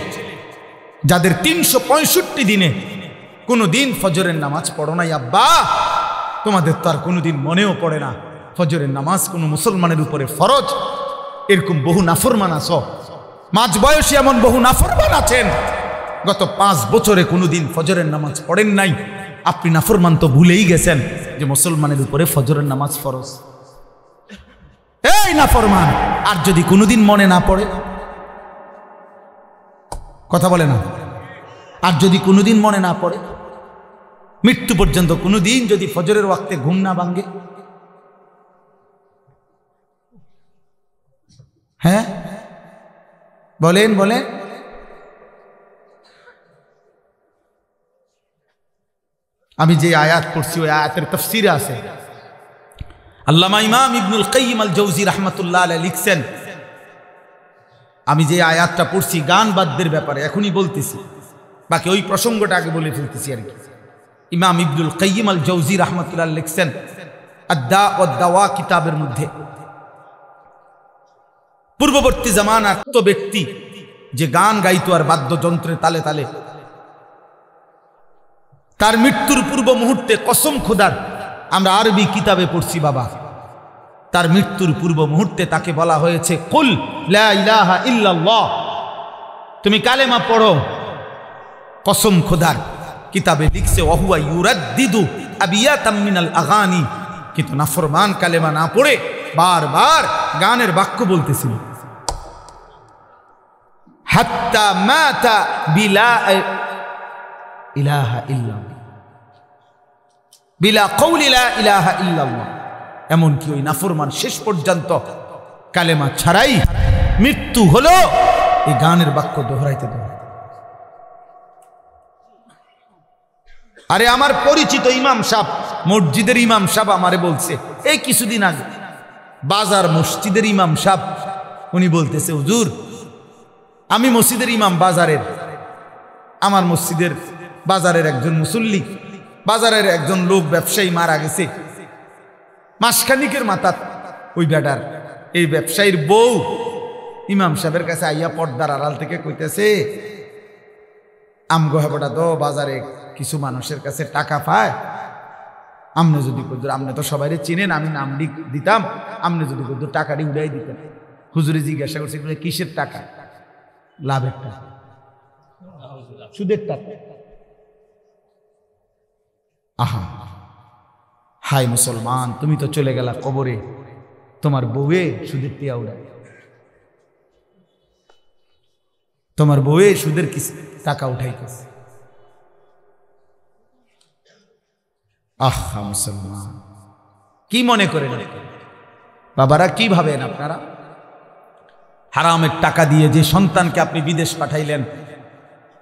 যাদের 365 দিনে কোনো দিন ফজরের নামাজ পড়ো নাই আব্বা, তোমাদের তো আর কোনোদিন মনেও পড়ে না ফজরের নামাজ কোনো মুসলমানের উপরে ফরজ। এরকম বহু নাফরমান আছো, মাঝ বয়সী এমন বহু নাফরমান আছেন, গত 5 বছরে কোনোদিন ফজরের নামাজ পড়েন নাই। আপনি নাফরমান তো ভুলেই গেছেন যে মুসলমানের উপরে ফজরের নামাজ ফরজ। এই নাফরমান, আর যদি কোনোদিন মনে না পড়ে, কথা বলে না, আর যদি কোনোদিন মনে না পড়ে, মৃত্যু পর্যন্ত কোনোদিন যদি ফজরের ওয়াক্তে ঘুম না ভাঙ্গে, হ্যাঁ বলেন বলেন, আমি যে আয়াত পড়ছি ওই আয়াতের তাফসীরে আছে, আল্লামা ইমাম ইবনুল কাইয়িম আল জাওজি রাহমাতুল্লাহ আলাইহি লিখছেন, আমি যে আয়াতটা পড়ছি গান বাদ্যের ব্যাপারে এখনই বলতেছি, বাকি ওই প্রসঙ্গটা আগে বলে ফেলতেছি আর কি। ইমাম ইবনুল কাইয়িম আল জাওজি রাহমাতুল্লাহ লিখছেন আদ-দা ওয়াদ দাওয়া কিতাবের মধ্যে, পূর্ববর্তী জামানার তো ব্যক্তি যে গান গাইতো আর বাদ্যযন্ত্রের তালে তালে, তার মৃত্যুর পূর্ব মুহূর্তে কসম খোদার, আমরা আরবি কিতাবে পড়ছি বাবা, তার মৃত্যুর পূর্ব মুহূর্তে তাকে বলা হয়েছে কুল লা ইলাহা ইল্লাল্লাহ, তুমি কালেমা পড়ো। কসম খোদার কিতাবে লিখছে ওয়াহুয়া ইউরাদ্দিদু আবিয়াতাম মিনাল আগানি, কিন্তু নাফরমান কালেমা না পড়ে বারবার গানের বাক্য বলতেছিল। হাত্তা মাতা বিলা ইলাহা ইল্লাল্লাহ, বিলা কওলি লা ইলাহা ইল্লাল্লাহ, এমনকি ওই নাফরমান শেষ পর্যন্ত কালেমা ছাড়াই মৃত্যু হলো এই গানের বাক্য দোহরাইতে দোহরাইতে। আরে আমার পরিচিত ইমাম সাহেব, মসজিদের ইমাম সাহেব আমারে বলছে এই কিছুদিন আগে, বাজার মসজিদের ইমাম সাহেব, উনি বলতেছে হুজুর আমি মসজিদের ইমাম বাজারের, আমার মসজিদের বাজারের একজন মুসল্লি, বাজারের একজন লোক ব্যবসায়ী মারা গেছে, মাসখানিকের মাথা ওই বেটার এই ব্যবসায়ীর বউ ইমাম সাহেবের কাছে আইয়া পর্দার আড়াল থেকে কইতেছে, আমগো হেবটা তো বাজারে কিছু মানুষের কাছে টাকা পায়, আমনে যদি কদ্দুর, আমনে তো সবাই চিনেন, আমি নাম দিতাম, আমনে যদি কদ্দুর টাকাটি উড়াই দিতেন। হুজুরে জিজ্ঞাসা করছে কিসের টাকা? লাভের টাকা, সুদের টাকা। আহা, হাই মুসলমান, তুমি তো চলে গেলা কবরে, তোমার বউয়ে সুদের টিয়া উড়ায়, তোমার বউয়ে সুদের টাকা উঠাইতেছে। আহা মুসলমান, কি মনে করেন বাবারা, কি ভাবেন আপনারা? হারামের টাকা দিয়ে যে সন্তানকে আপনি বিদেশ পাঠাইলেন,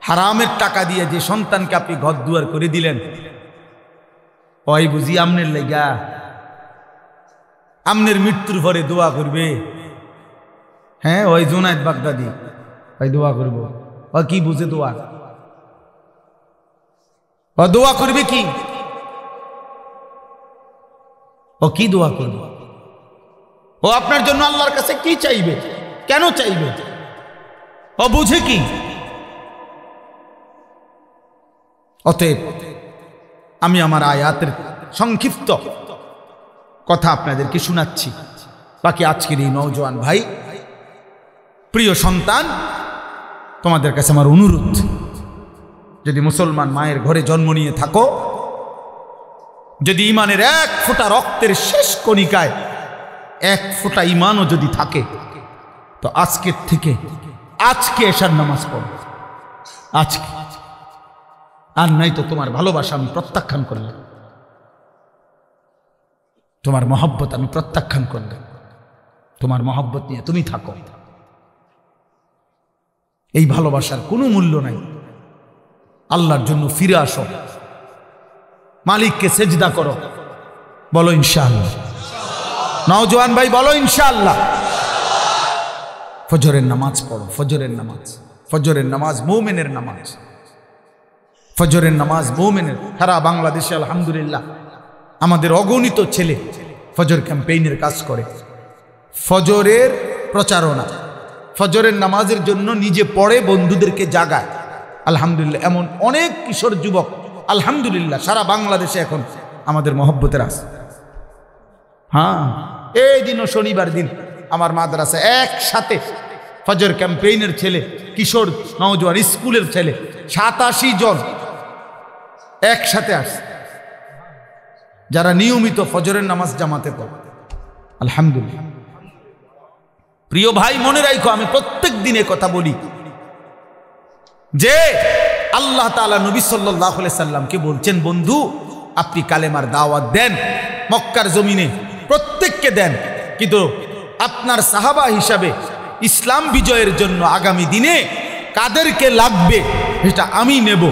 হারামের টাকা দিয়ে যে সন্তানকে আপনি ঘর দুয়ার করে দিলেন, ওই বুঝি আমনের লেগা আমনের মৃত্যুর পরে দোয়া করবে? হ্যাঁ, ওই জুনায়েদ বাগদাদি ওই দোয়া করব। ও কি বুঝে দোয়া? ও দোয়া করবে কি? ও কি দোয়া করবে? ও আপনার জন্য আল্লাহর কাছে কি চাইবে? কেন চাইবে? ও বুঝে কি? অতএব আমি আমার আয়াতের সংক্ষিপ্ত কথা আপনাদেরকে শোনাচ্ছি। বাকি আজকের এই নওজোয়ান ভাই, প্রিয় সন্তান, তোমাদের কাছে আমার অনুরোধ, যদি মুসলমান মায়ের ঘরে জন্ম নিয়ে থাকো, যদি ইমানের এক ফোঁটা রক্তের শেষ কণিকায় এক ফোঁটা ইমানও যদি থাকে, তো আজকের থেকে আজকে এশার নামাজ পড়ো, আজকে। আর নাই তো তোমার ভালোবাসা আমি প্রত্যাখ্যান করলাম, তোমার মহব্বত আমি প্রত্যাখ্যান করলাম। তোমার মহব্বত নিয়ে তুমি থাকো, এই ভালোবাসার কোনো মূল্য নাই। আল্লাহর জন্য ফিরে আসো, মালিককে সেজদা করো, বলো ইনশাআল্লাহ। নওজোয়ান ভাই বলো ইনশাআল্লাহ। ফজরের নামাজ পড়ো, ফজরের নামাজ, ফজরের নামাজ মুমিনের নামাজ, ফজরের নামাজ মুমিনের। সারা বাংলাদেশে আলহামদুলিল্লাহ আমাদের অগণিত ছেলে ফজর ক্যাম্পেইনের কাজ করে, ফজরের প্রচারণা, ফজরের নামাজের জন্য নিজে পড়ে, বন্ধুদেরকে জাগায়। আলহামদুলিল্লাহ এমন অনেক কিশোর যুবক আলহামদুলিল্লাহ সারা বাংলাদেশে এখন আমাদের মহব্বতের আছে। হ্যাঁ, এই দিনও শনিবার দিন আমার মাদ্রাসা একসাথে ফজর ক্যাম্পেইনের ছেলে, কিশোর নওজোয়ান স্কুলের ছেলে 87 জন একসাথে আসে, যারা নিয়মিত ফজরের নামাজ জামাতে পড়ে। আলহামদুলিল্লাহ। প্রিয় ভাই, মনে রাখো, আমি প্রত্যেক দিনে কথা বলি যে আল্লাহ তাআলা নবী সাল্লাল্লাহু আলাইহি সাল্লামকে বলছেন, বন্ধু আপনি কালেমার দাওয়াত দেন, মক্কার জমিনে প্রত্যেককে দেন, কিন্তু আপনার সাহাবা হিসাবে ইসলাম বিজয়ের জন্য আগামী দিনে কাদেরকে লাগবে এটা আমি নেব।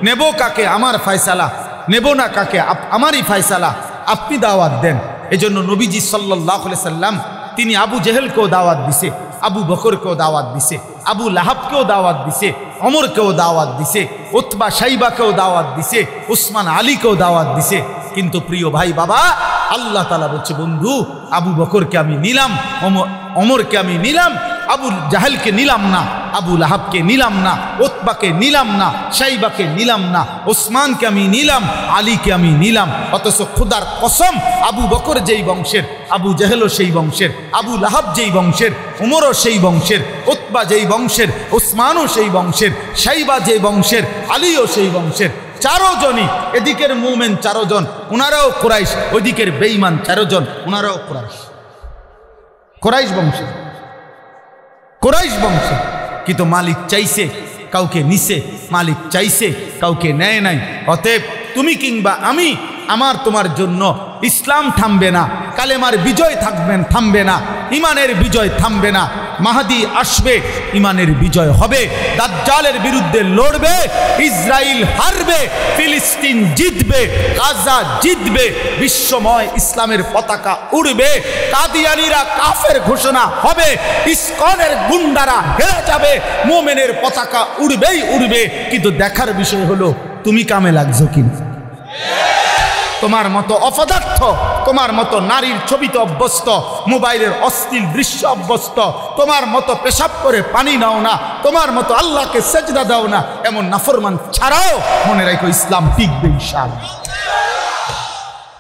নেব কাকে? আমার ফয়সালা। নেব না কাকে? আমারই ফয়সালা। আপনি দাওয়াত দেন। এজন্য নবীজি সাল্লাল্লাহু আলাইহি সাল্লাম তিনি আবু জেহেলকেও দাওয়াত দিছে, আবু বকরকেও দাওয়াত দিছে, আবু লাহাবকেও দাওয়াত দিছে, ওমরকেও দাওয়াত দিছে, উতবা শাইবাকেও দাওয়াত দিছে, উসমান আলীকেও দাওয়াত দিছে। কিন্তু প্রিয় ভাই বাবা, আল্লাহ তাআলা বলছে, বন্ধু আবু বকরকে আমি নিলাম, ওমরকে আমি নিলাম, আবু জাহেলকে নিলাম না, আবু লাহাবকে নিলাম না, উতবাকে নিলাম না, শাইবাকে নিলাম না, উসমানকে আমি নিলাম, আলীকে আমি নিলাম। অথচ খোদার কসম, আবু বকর যেই বংশের, আবু জাহেলও সেই বংশের, আবু লাহাব যেই বংশের, উমরও সেই বংশের, উতবা যেই বংশের, উসমানও সেই বংশের, শাইবা যেই বংশের, আলীও সেই বংশের। 4 জনই, এদিকের মুমিন 4 জন, ওনারাও কুরাইশ, ওইদিকের বেঈমান 4 জন, ওনারাও কুরাইশ, কুরাইশ বংশের, কুরাইশ বংশের। কিন্তু মালিক চাইছে কাউকে নিছে, মালিক চাইছে কাউকে নেয় নাই। অতএব তুমি কিংবা আমি, আমার তোমার জন্য ইসলাম থামবে না, কালেমার বিজয় থামবে না, ইমানের বিজয় থামবে না। মাহদী আসবে, ইমানের বিজয় হবে, দাজ্জালের বিরুদ্ধে লড়বে, ইসরায়েল হারবে, ফিলিস্তিন জিতবে, গাজা জিতবে, বিশ্বময় ইসলামের পতাকা উড়বে, কাদিয়ানীরা কাফের ঘোষণা হবে, ইসকনের গুন্ডারা হেরে যাবে, মুমিনের পতাকা উড়বেই উড়বে। কিন্তু দেখার বিষয় হলো তুমি কামে লাগছো কিনা। তোমার মতো অপদার্থ, তোমার মতো নারীর ছবিতে অভ্যস্ত, মোবাইলের অশ্লীল দৃশ্য অভ্যস্ত, তোমার মতো পেশাব করে পানি নাও না, তোমার মতো আল্লাহকে সেজদা দাও না, এমন নাফরমান ছাড়াও মনে রাখো ইসলাম টিকবে ইনশাআল্লাহ।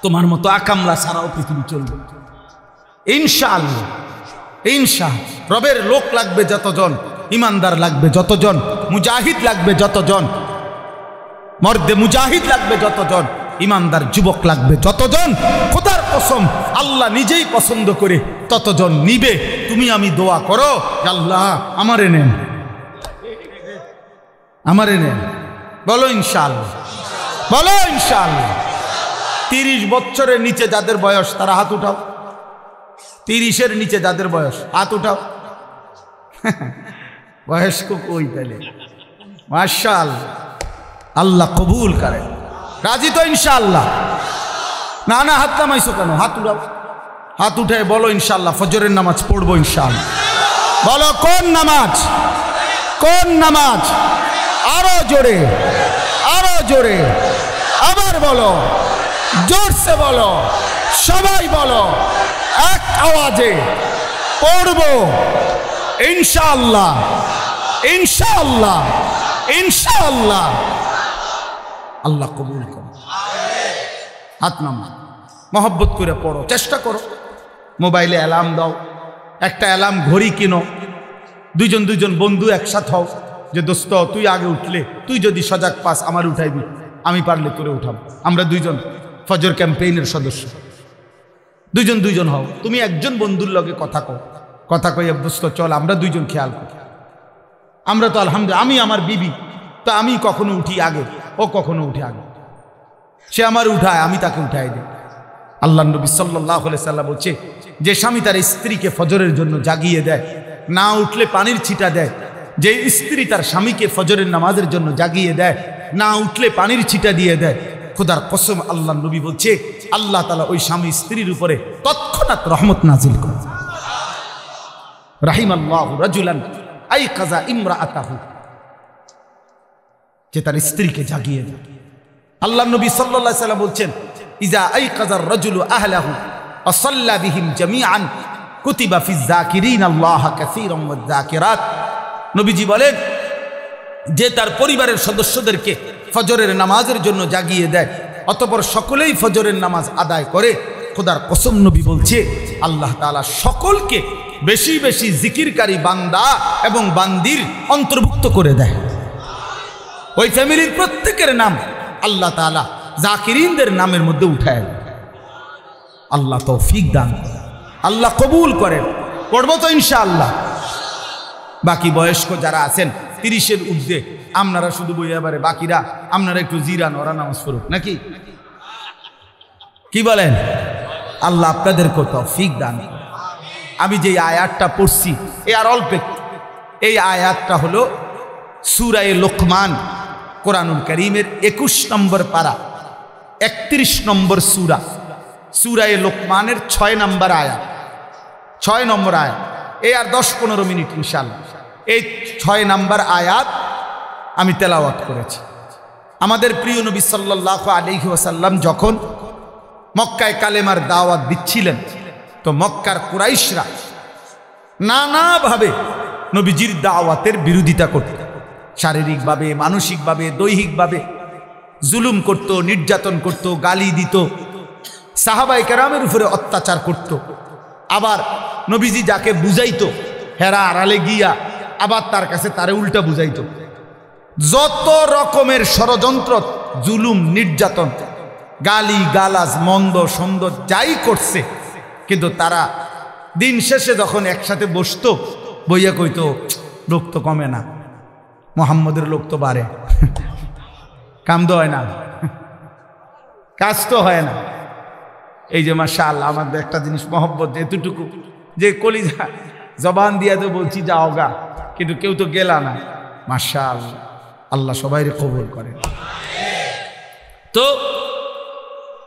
তোমার মতো আকামলা ছাড়াও পৃথিবী চলবে ইনশাআল্লাহ। ইনশাআল্লাহ রবের লোক লাগবে যতজন, ইমানদার লাগবে যতজন, মুজাহিদ লাগবে যতজন, মর্দে মুজাহিদ লাগবে যতজন, ইমানদার যুবক লাগবে যতজন, খোদার কসম আল্লাহ নিজেই পছন্দ করে ততজন নিবে। তুমি আমি দোয়া করো, আল্লাহ আমারে নেন, আমারে নেন। বলো ইনশাআল্লাহ, বলো ইনশাআল্লাহ। 30 বছরের নিচে যাদের বয়স তারা হাত উঠাও। 30-এর নিচে যাদের বয়স হাত উঠাও। বয়স্ক কই তাইলে? মাশাআল্লাহ, আল্লাহ কবুল করে। রাজি তো ইনশাআল্লাহ? না না, হাত নামাইছো কেন? হাত উঠাও, হাত উঠে বলো ইনশাআল্লাহ ফজরের নামাজ পড়বো ইনশাআল্লাহ। বলো কোন নামাজ? কোন নামাজ? আরো জোরে, আরো জোরে, আবার বলো, জোরসে বলো, সবাই বলো, এক আওয়াজে পড়বো ইনশাআল্লাহ, ইনশাআল্লাহ, ইনশাআল্লাহ। আল্লাহ কবুল করো। হাত নামা, মহব্বত করে পড়ো, চেষ্টা করো। মোবাইলে অ্যালার্ম দাও, একটা অ্যালার্ম ঘড়ি কিনো, দুইজন দুইজন বন্ধু একসাথে হও যে দোস্ত তুই আগে উঠলে, তুই যদি সজাগ পাস আমার উঠাইবি, আমি পারলে করে উঠাবো। আমরা দুইজন ফজর ক্যাম্পেইনের সদস্য, দুইজন দুইজন হও। তুমি একজন বন্ধুর লগে কথা কও, কথা কই দোস্ত চল আমরা দুইজন খেয়াল করি। আমরা তো আলহামদুলিল্লাহ, আমি আমার বিবি তো আমি কখনো উঠি আগে, ও কখনো উঠে আগে। সে আমার উঠায়, আমি তাকে উঠাই দিই। আল্লাহ নবী সাল্লাল্লাহু আলাইহি সাল্লাম বলছে, যে স্বামী তার স্ত্রীকে ফজরের জন্য জাগিয়ে দেয়, না উঠলে পানির ছিটা দেয়, যে স্ত্রী তার স্বামীকে ফজরের নামাজের জন্য জাগিয়ে দেয়, না উঠলে পানির ছিটা দিয়ে দেয়, খোদার কসম আল্লাহ নবী বলছে আল্লাহ তাআলা ওই স্বামী স্ত্রীর উপরে তৎক্ষণাৎ রহমত নাজিল করে। রাহিমাল্লাহু রাজুলান আইকাযা ইমরাআতাহু, যে তার স্ত্রীকে জাগিয়ে দেয়। আল্লাহ নবী সাল্লাল্লাহু আলাইহি সাল্লাম বলছেন, ইজা আইকাযার রাজুলু আহলাহু ওয়া সাল্লা বিহিম জামিআন কুতিবা ফিজ যাকিরিনাল্লাহা কাসীরান ওয়াজ যাকিরাত। নবীজি বলেন, যে তার পরিবারের সদস্যদেরকে ফজরের নামাজের জন্য জাগিয়ে দেয়, অতঃপর সকলেই ফজরের নামাজ আদায় করে, খোদার কসম নবী বলছে আল্লাহ তাআলা সকলকে বেশি বেশি জিকিরকারী বান্দা এবং বান্দির অন্তর্ভুক্ত করে দেয়। ওই ফ্যামিলির প্রত্যেকের নাম আল্লাহ তাআলা জাকিরিনদের নামের মধ্যে উঠায়। আল্লাহ তৌফিক দান করেন, আল্লাহ কবুল করেন। পড়বো তো ইনশাআল্লাহ। বাকি বয়স্ক যারা আছেন 30-এর ঊর্ধ্বে, আপনারা শুধু বইয়া বারে, বাকিরা আপনারা একটু জিরান, ওরা নামাজ পড়ুক নাকি? কি বলেন? আল্লাহ আপনাদেরকে তৌফিক দান করেন। আমি যে আয়াতটা পড়ছি এ আর অল্প, এই আয়াতটা হলো সূরা লোকমান, কোরআনুল কারীমের 21 নম্বর পারা, 31 নম্বর সূরা, সূরা লোকমানের 6 নম্বর আয়াত, 6 নম্বর আয়াত। এই আর 10-15 মিনিট ইনশাআল্লাহ এই 6 নম্বর আয়াত আমি তেলাওয়াত করেছি। আমাদের প্রিয় নবী সাল্লাল্লাহু আলাইহি ওয়াসাল্লাম যখন মক্কায় কালেমার দাওয়াত দিচ্ছিলেন, তো মক্কার কুরাইশরা নানাভাবে নবীজির দাওয়াতের বিরোধিতা করত। শারীরিকভাবে, মানসিকভাবে, দৈহিকভাবে জুলুম করত, নির্যাতন করত, গালি দিত, সাহাবায়ে কেরামের উপরে অত্যাচার করত। আবার নবীজি যাকে বুঝাইতো হেরা আড়ালে গিয়া আবার তার কাছে তারে উল্টা বুঝাইতো। যত রকমের ষড়যন্ত্র, জুলুম, নির্যাতন, গালি গালাজ, মন্দ সন্দ যাই করছে, কিন্তু তারা দিন শেষে যখন একসাথে বসতো, বইয়া কইতো লোক তো কমে না, মুহাম্মদের লোক তো বাড়ে, কাম তো হয় না, কাজ তো হয় না। এই যে মাশাআল্লাহ, আমাদের একটা জিনিস মহব্বত এতটুকু যে কলিজা জবান দিয়া তো বলছি যাও গা, কিন্তু কেউ তো গেলা না। মাশাআল্লাহ, আল্লাহ সবাইরে কবুল করে। তো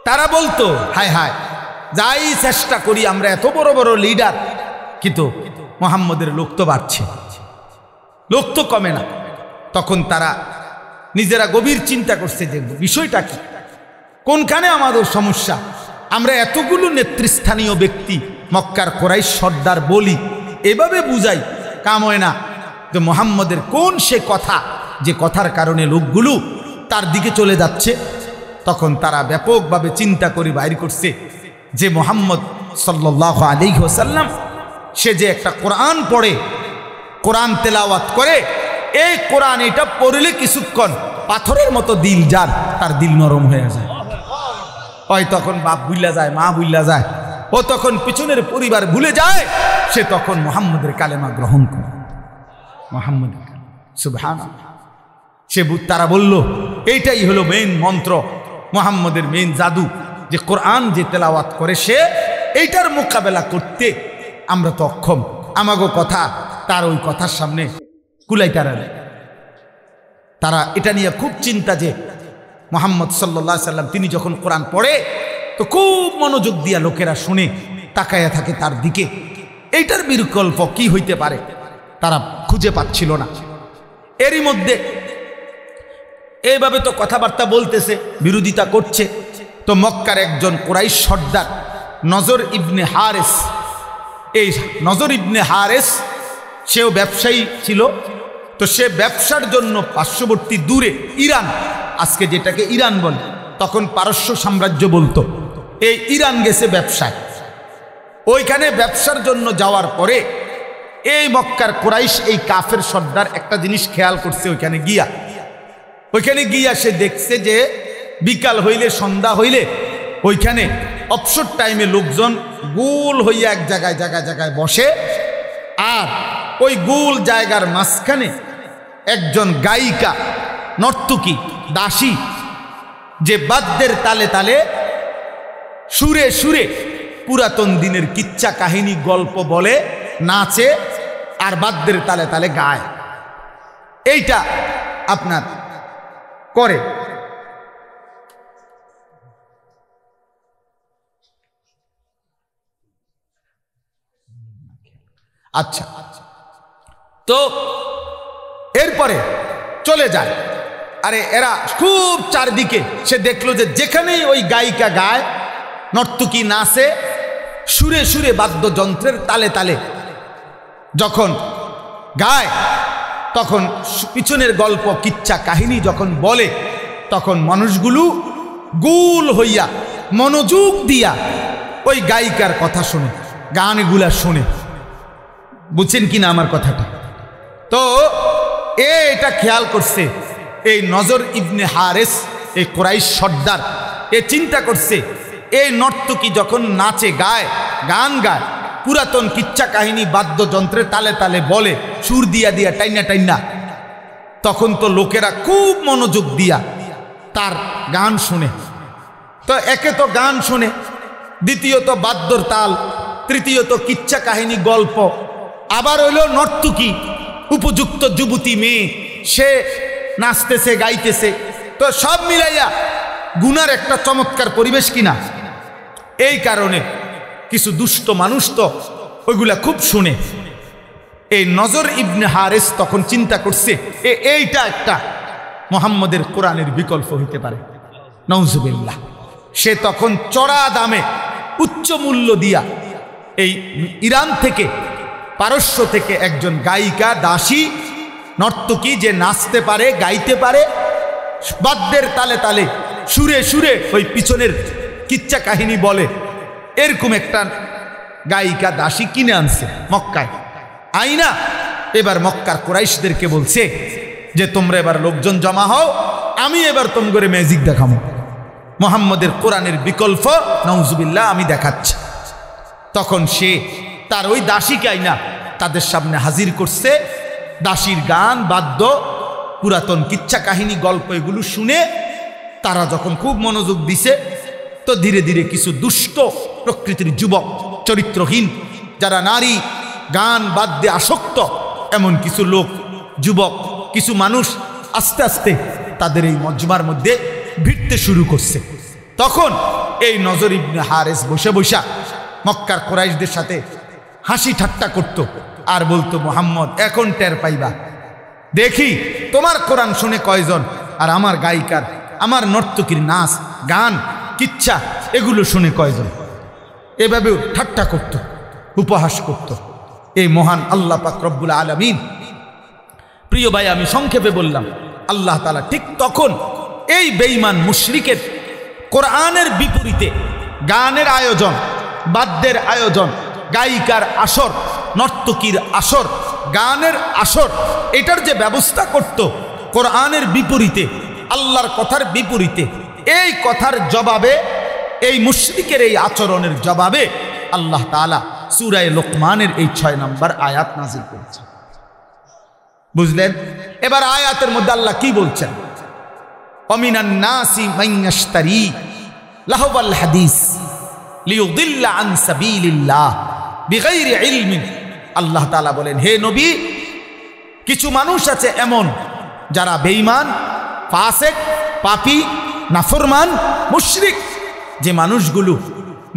তারা বলতো হায় হায়, যাই চেষ্টা করি আমরা, এত বড় বড় লিডার, কিন্তু মুহাম্মদের লোক তো বাড়ছে, লোক তো কমে না। তখন তারা নিজেরা গভীর চিন্তা করছে যে বিষয়টা কি, কোনখানে আমাদের সমস্যা। আমরা এতগুলো নেতৃস্থানীয় ব্যক্তি, মক্কার কুরাইশ সর্দার বলি, এভাবে বুঝাই, কাম হয় না। তো মুহাম্মদের কোন সে কথা, যে কথার কারণে লোকগুলো তার দিকে চলে যাচ্ছে। তখন তারা ব্যাপকভাবে চিন্তা করে বাইর করছে যে মুহাম্মদ সাল্লাল্লাহু আলাইহি ওয়াসাল্লাম সে যে একটা কোরআন পড়ে, কোরআন তেলাওয়াত করে, এই কোরআন এটা পড়লে কিছুক্ষণ পাথরের মতো দিল যার, তার দিল নরম হয়ে যায়। ওই তখন বাপ ভুল্লা যায়, মা ভুল্লা যায়, ও তখন পিছনের পরিবার ভুলে যায়, সে তখন মুহাম্মদের কালেমা গ্রহণ করে। মুহাম্মদের সুবহানাল্লাহ। তারা বলল এইটাই হলো মেইন মন্ত্র, মুহাম্মদের মেইন জাদু, যে কোরআন যে তেলাওয়াত করে সে এইটার মোকাবেলা করতে আমরা তো অক্ষম। আমাগো কথা তার ওই কথার সামনে কুলাইতারা নেই। তারা এটা নিয়ে খুব চিন্তা যে মুহাম্মদ সাল্লাল্লাহু আলাইহি সাল্লাম তিনি যখন কোরআন পড়ে তো খুব মনোযোগ দিয়া লোকেরা শুনে তাকায়া থাকে তার দিকে। এইটার বিকল্প কি হইতে পারে তারা খুঁজে পাচ্ছিল না। এরই মধ্যে এইভাবে তো কথাবার্তা বলতেছে, বিরোধিতা করছে। তো মক্কার একজন কুরাইশ সর্দার নজর ইবনে হারেস, এই নজর ইবনে হারেস সেও ব্যবসায়ী ছিল। তো সে ব্যবসার জন্য পার্শ্ববর্তী দূরে ইরান, আজকে যেটাকে ইরান বলে, তখন পারস্য সাম্রাজ্য বলতো, এই ইরান গেছে ব্যবসায়। ওইখানে ব্যবসার জন্য যাওয়ার পরে এই মক্কার কুরাইশ এই কাফের সর্দার একটা জিনিস খেয়াল করছে। ওইখানে গিয়া সে দেখছে যে বিকাল হইলে, সন্ধ্যা হইলে ওইখানে অবসর টাইমে লোকজন গোল হইয়া এক জায়গায় বসে, আর ওই গোল জায়গার মাঝখানে একজন গায়িকা, নর্তকী, দাসী, যে বাদ্যের তালে তালে সুরে সুরে পুরাতন দিনের কিচ্ছা কাহিনী গল্প বলে, নাচে আর বাদ্যের তালে তালে গায়। এইটা আপনার করে। আচ্ছা, তো এরপরে চলে যায়। আরে এরা খুব চারদিকে, সে দেখলো যে যেখানেই ওই গায়িকা গায়, নর্তকী নাচে, সুরে সুরে বাদ্যযন্ত্রের তালে তালে যখন গায়, তখন পিছনের গল্প কিচ্ছা কাহিনী যখন বলে, তখন মানুষগুলো গোল হইয়া মনোযোগ দিয়া ওই গায়িকার কথা শুনে, গানগুলা শুনে। বুঝছেন কিনা আমার কথাটা? তো এটা খেয়াল করছে এই নজর ইবনে হারেস, এই কুরাইশ সর্দার, এ চিন্তা করছে এই নর্তকী যখন নাচে, গায়, গান গায়, পুরাতন কিচ্ছা কাহিনী বাদ্যযন্ত্রের তালে তালে বলে, সুর দিয়া দিয়া টাইনা টাইনা, তখন তো লোকেরা খুব মনোযোগ দিয়া তার গান শুনে। তো একে তো গান শুনে, দ্বিতীয়ত বাদ্যর তাল, তৃতীয়ত কিচ্ছা কাহিনী গল্প, আবার হইল নর্তকী, উপযুক্ত যুবতী মেয়ে, সে নাচতেছে, গাইতেছে। তো সব মিলাইয়া গুনার একটা চমৎকার পরিবেশ কিনা। এই কারণে কিছু দুষ্ট মানুষ তো ওইগুলা খুব শুনে। এই নজর ইবনে হারেস তখন চিন্তা করছে এইটা একটা মুহাম্মদের কোরআনের বিকল্প হইতে পারে। নাউজুবিল্লাহ। সে তখন চড়া দামে, উচ্চ মূল্য দিয়া এই ইরান থেকে, পারস্য থেকে একজন গায়িকা, দাসী, নর্তকী, যে নাচতে পারে, গাইতে পারে, বাদ্যের তালে তালে সুরে সুরে ওই পিছনের কিচ্ছা কাহিনী বলে, এরকম একটা গায়িকা, দাসী কিনে আনছে মক্কায়। আইনা এবার মক্কার কুরাইশদেরকে বলছে যে তোমরা এবার লোকজন জমা হও, আমি এবার তোমরা ম্যাজিক দেখাবো, মুহাম্মদের কোরআনের বিকল্প, নাউজুবিল্লাহ, আমি দেখাচ্ছি। তখন সে তার ওই দাসীকে আইনা তাদের সামনে হাজির করছে। দাসীর গান, বাদ্য, পুরাতন কিচ্ছা কাহিনী গল্প এগুলো শুনে তারা যখন খুব মনোযোগ দিছে, তো ধীরে ধীরে কিছু দুষ্ট প্রকৃতির যুবক, চরিত্রহীন, যারা নারী গান বাদ্যে আসক্ত, এমন কিছু লোক, যুবক, কিছু মানুষ আস্তে আস্তে তাদের এই মজমার মধ্যে ভিড়তে শুরু করছে। তখন এই নজর ইবনে হারেস বসে বসা মক্কার কুরাইশদের সাথে হাসি ঠাট্টা করত আর বলতো, মুহাম্মদ এখন টের পাইবা, দেখি তোমার কোরআন শুনে কয়জন, আর আমার গায়িকার, আমার নর্তকীর নাচ, গান, কিচ্ছা এগুলো শুনে কয়জন। এভাবেও ঠাট্টা করত, উপহাস করত এই মহান আল্লাহ পাক রব্বুল আলামিন। প্রিয় ভাই, আমি সংক্ষেপে বললাম, আল্লাহ তাআলা ঠিক তখন এই বেঈমান মুশরিকের কোরআনের বিপরীতে গানের আয়োজন, বাদ্যের আয়োজন, গায়িকার আসর, নর্তকীর আসর, গানের আসর, এটার যে ব্যবস্থা করত কোরআনের বিপরীতে, আল্লাহর কথার বিপরীতে, এই কথার জবাবে, এই মুশরিকের এই আচরণের জবাবে আল্লাহ তাআলা সূরা লোকমানের এই 6 নম্বর আয়াত নাযিল করেছেন। বুঝলেন? এবার আয়াতের মধ্যে আল্লাহ কি বলছেন? ওয়ামিনান নাসি মান ইয়াশতারি লাহওয়াল হাদিস লিয়ুদিল্লা আন সাবিলিল্লাহ বিগাইরি ইলমিন। আল্লাহ তাআলা বলেন, হে নবী, কিছু মানুষ আছে এমন যারা বেঈমান, ফাসিক, পাপী, নাফরমান, মুশরিক, যে মানুষগুলো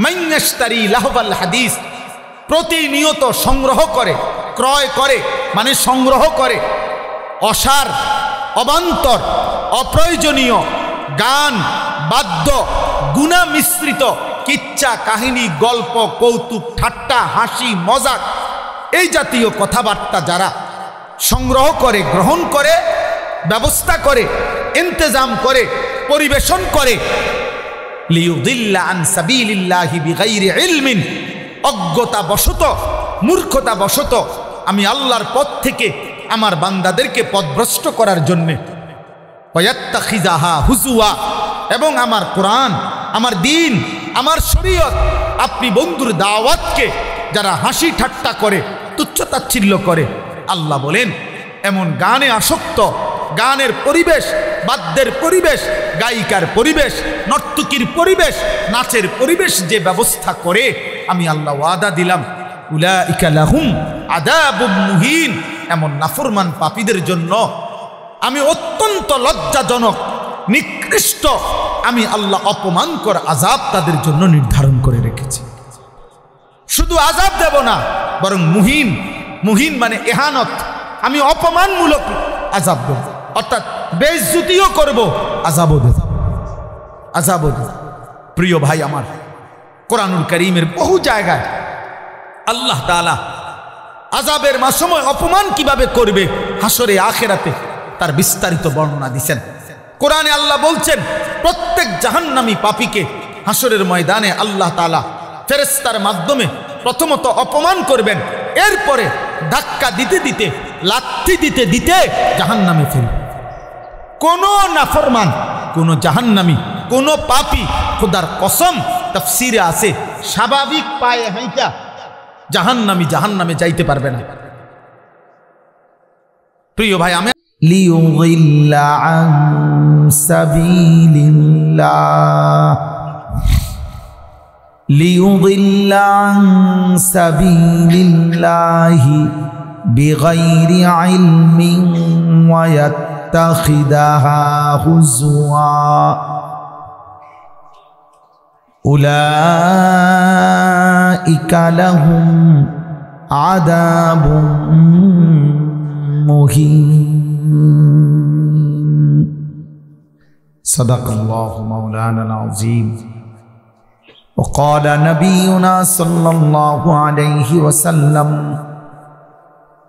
মান ইয়াশতারি লাহওয়াল হাদিস, প্রতিনিয়ত সংগ্রহ করে, ক্রয় করে, মানে সংগ্রহ করে অসার, অবান্তর, অপ্রয়োজনীয় গান, বাদ্য, গুনাহ মিশ্রিত কিচ্ছা, কাহিনী, গল্প, কৌতুক, ঠাট্টা, হাসি, মজাক, এই জাতীয় কথাবার্তা যারা সংগ্রহ করে, গ্রহণ করে, ব্যবস্থা করে, ইন্তজাম করে, পরিবেশন করে, লিয়ুদিল্লা আন সাবিলিল্লাহি বিগাইরি ইলমিন, অজ্ঞতা বশত, মূর্খতা বশত আমি আল্লাহর পথ থেকে আমার বান্দাদেরকে পথভ্রষ্ট করার জন্যে, ওয়াত্তাখিযাহা হুজুয়া, এবং আমার কোরআন, আমার দ্বীন, আমার শরীয়ত, আপনি বন্ধুর দাওয়াতকে যারা হাসি ঠাট্টা করে, তুচ্ছতাচ্ছিল্য করে, আল্লাহ বলেন এমন গানে আসক্ত, গানের পরিবেশ, বাদ্যের পরিবেশ, গায়িকার পরিবেশ, নর্তকীর পরিবেশ, নাচের পরিবেশ যে ব্যবস্থা করে, আমি আল্লাহ ওয়াদা দিলাম উলাইকা লাহুম আযাবুম মুহিন, এমন নাফরমান পাপীদের জন্য আমি অত্যন্ত লজ্জাজনক, নিকৃষ্ট, আমি আল্লাহ অপমানকর আযাব তাদের জন্য নির্ধারণ করে রেখেছি। শুধু আযাব দেব না, বরং মুহিন, মুহিন মানে ইহানত, আমি অপমানমূলক আযাব দেব, অর্থাৎ বেইজ্জতিও করব, আযাবও দেব, আযাবও দেব। প্রিয় ভাই আমার, কোরআনুল কারীমের বহু জায়গায় আল্লাহ তাআলা আযাবের সময় অপমান কিভাবে করবে হাসরে আখিরাতে তার বিস্তারিত বর্ণনা দিয়েছেন। কোরআনে আল্লাহ বলছেন, প্রত্যেক জাহান্নামী পাপীকে হাসরের ময়দানে আল্লাহ তাআলা ফেরেশতার মাধ্যমে প্রথমত অপমান করবেন, এরপরে ধাক্কা দিতে দিতে, লাথি দিতে দিতে জাহান্নামে ফেলবেন। কোন নাফরমান, কোন জাহান্নামী, কোন পাপী, খোদার কসম তাফসীরে আছে, স্বাভাবিক পায়ে হাইটা জাহান্নামী জাহান্নামে যাইতে পারবে না। প্রিয় ভাই, আমি লিয়ুদিল্লা আন সাবিলিল্লাহ, লিয়ুদিল্লা আন সাবিলিল্লাহি বিগাইরি ইলমিন ওয়া ইয়াত্তাখিদাহা হুজুয়া উলাইকা লাহুম আযাবুম মুহিন। সাদাকাল্লাহু মাওলানাল আযীম। وقال نبينا صلى الله عليه وسلم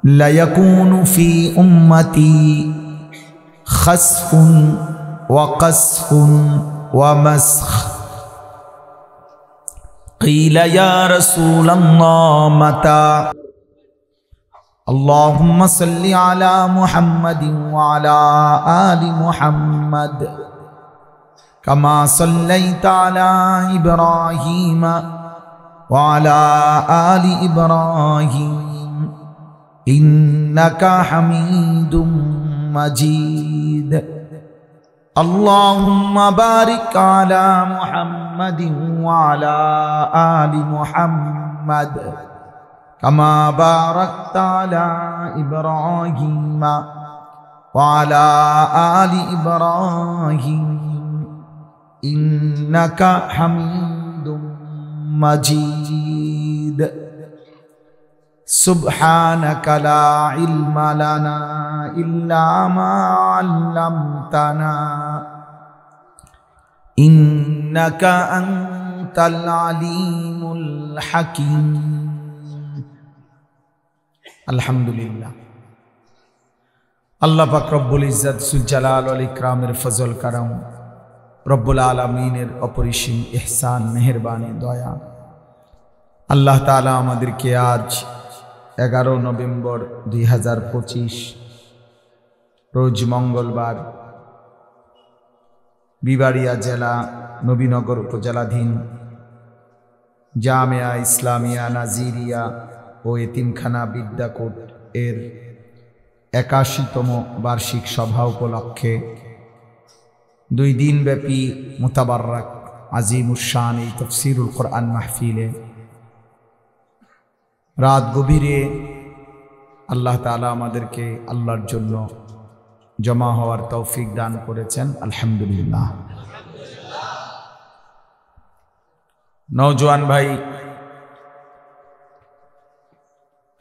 لا يكون في أمتي خسف وقذف ومسخ قيل يا رسول الله متى اللهم صل على محمد وعلى آل محمد كما صليت على إبراهيم وعلى آل إبراهيم إنك حميد مجيد اللهم بارك على محمد وعلى آل محمد كما باركت على إبراهيم وعلى آل إبراهيم إنك حميد مجيد سبحانك لا علم لنا إلا ما علمتنا إنك أنت العليم الحكيم الحمد لله আল্লাহ পাক রব্বুল ইজ্জত সুল জালাল ওয়াল ইকরামের ফজল করম, রব্বুল আলামিনের অপরিসীম ইহসান, মেহেরবানি, দয়া, আল্লাহ তাআলা আমাদেরকে আজ 11 নভেম্বর 2025 রোজ মঙ্গলবার বিবাড়িয়া জেলা নবীনগর উপজেলাধীন জামিয়া ইসলামিয়া নাজিরিয়া ও এতিমখানা বিদ্যাকূট এর 81তম বার্ষিক সভা উপলক্ষে 2 দিনব্যাপী মুতাবাররাক আজিমুশ-শান এই তাফসীরুল কোরআন মাহফিলে রাত গভীরে আল্লাহ তাআলা আমাদেরকে আল্লাহর জন্য জমা হওয়ার তৌফিক দান করেছেন, আলহামদুলিল্লাহ। নওজোয়ান ভাই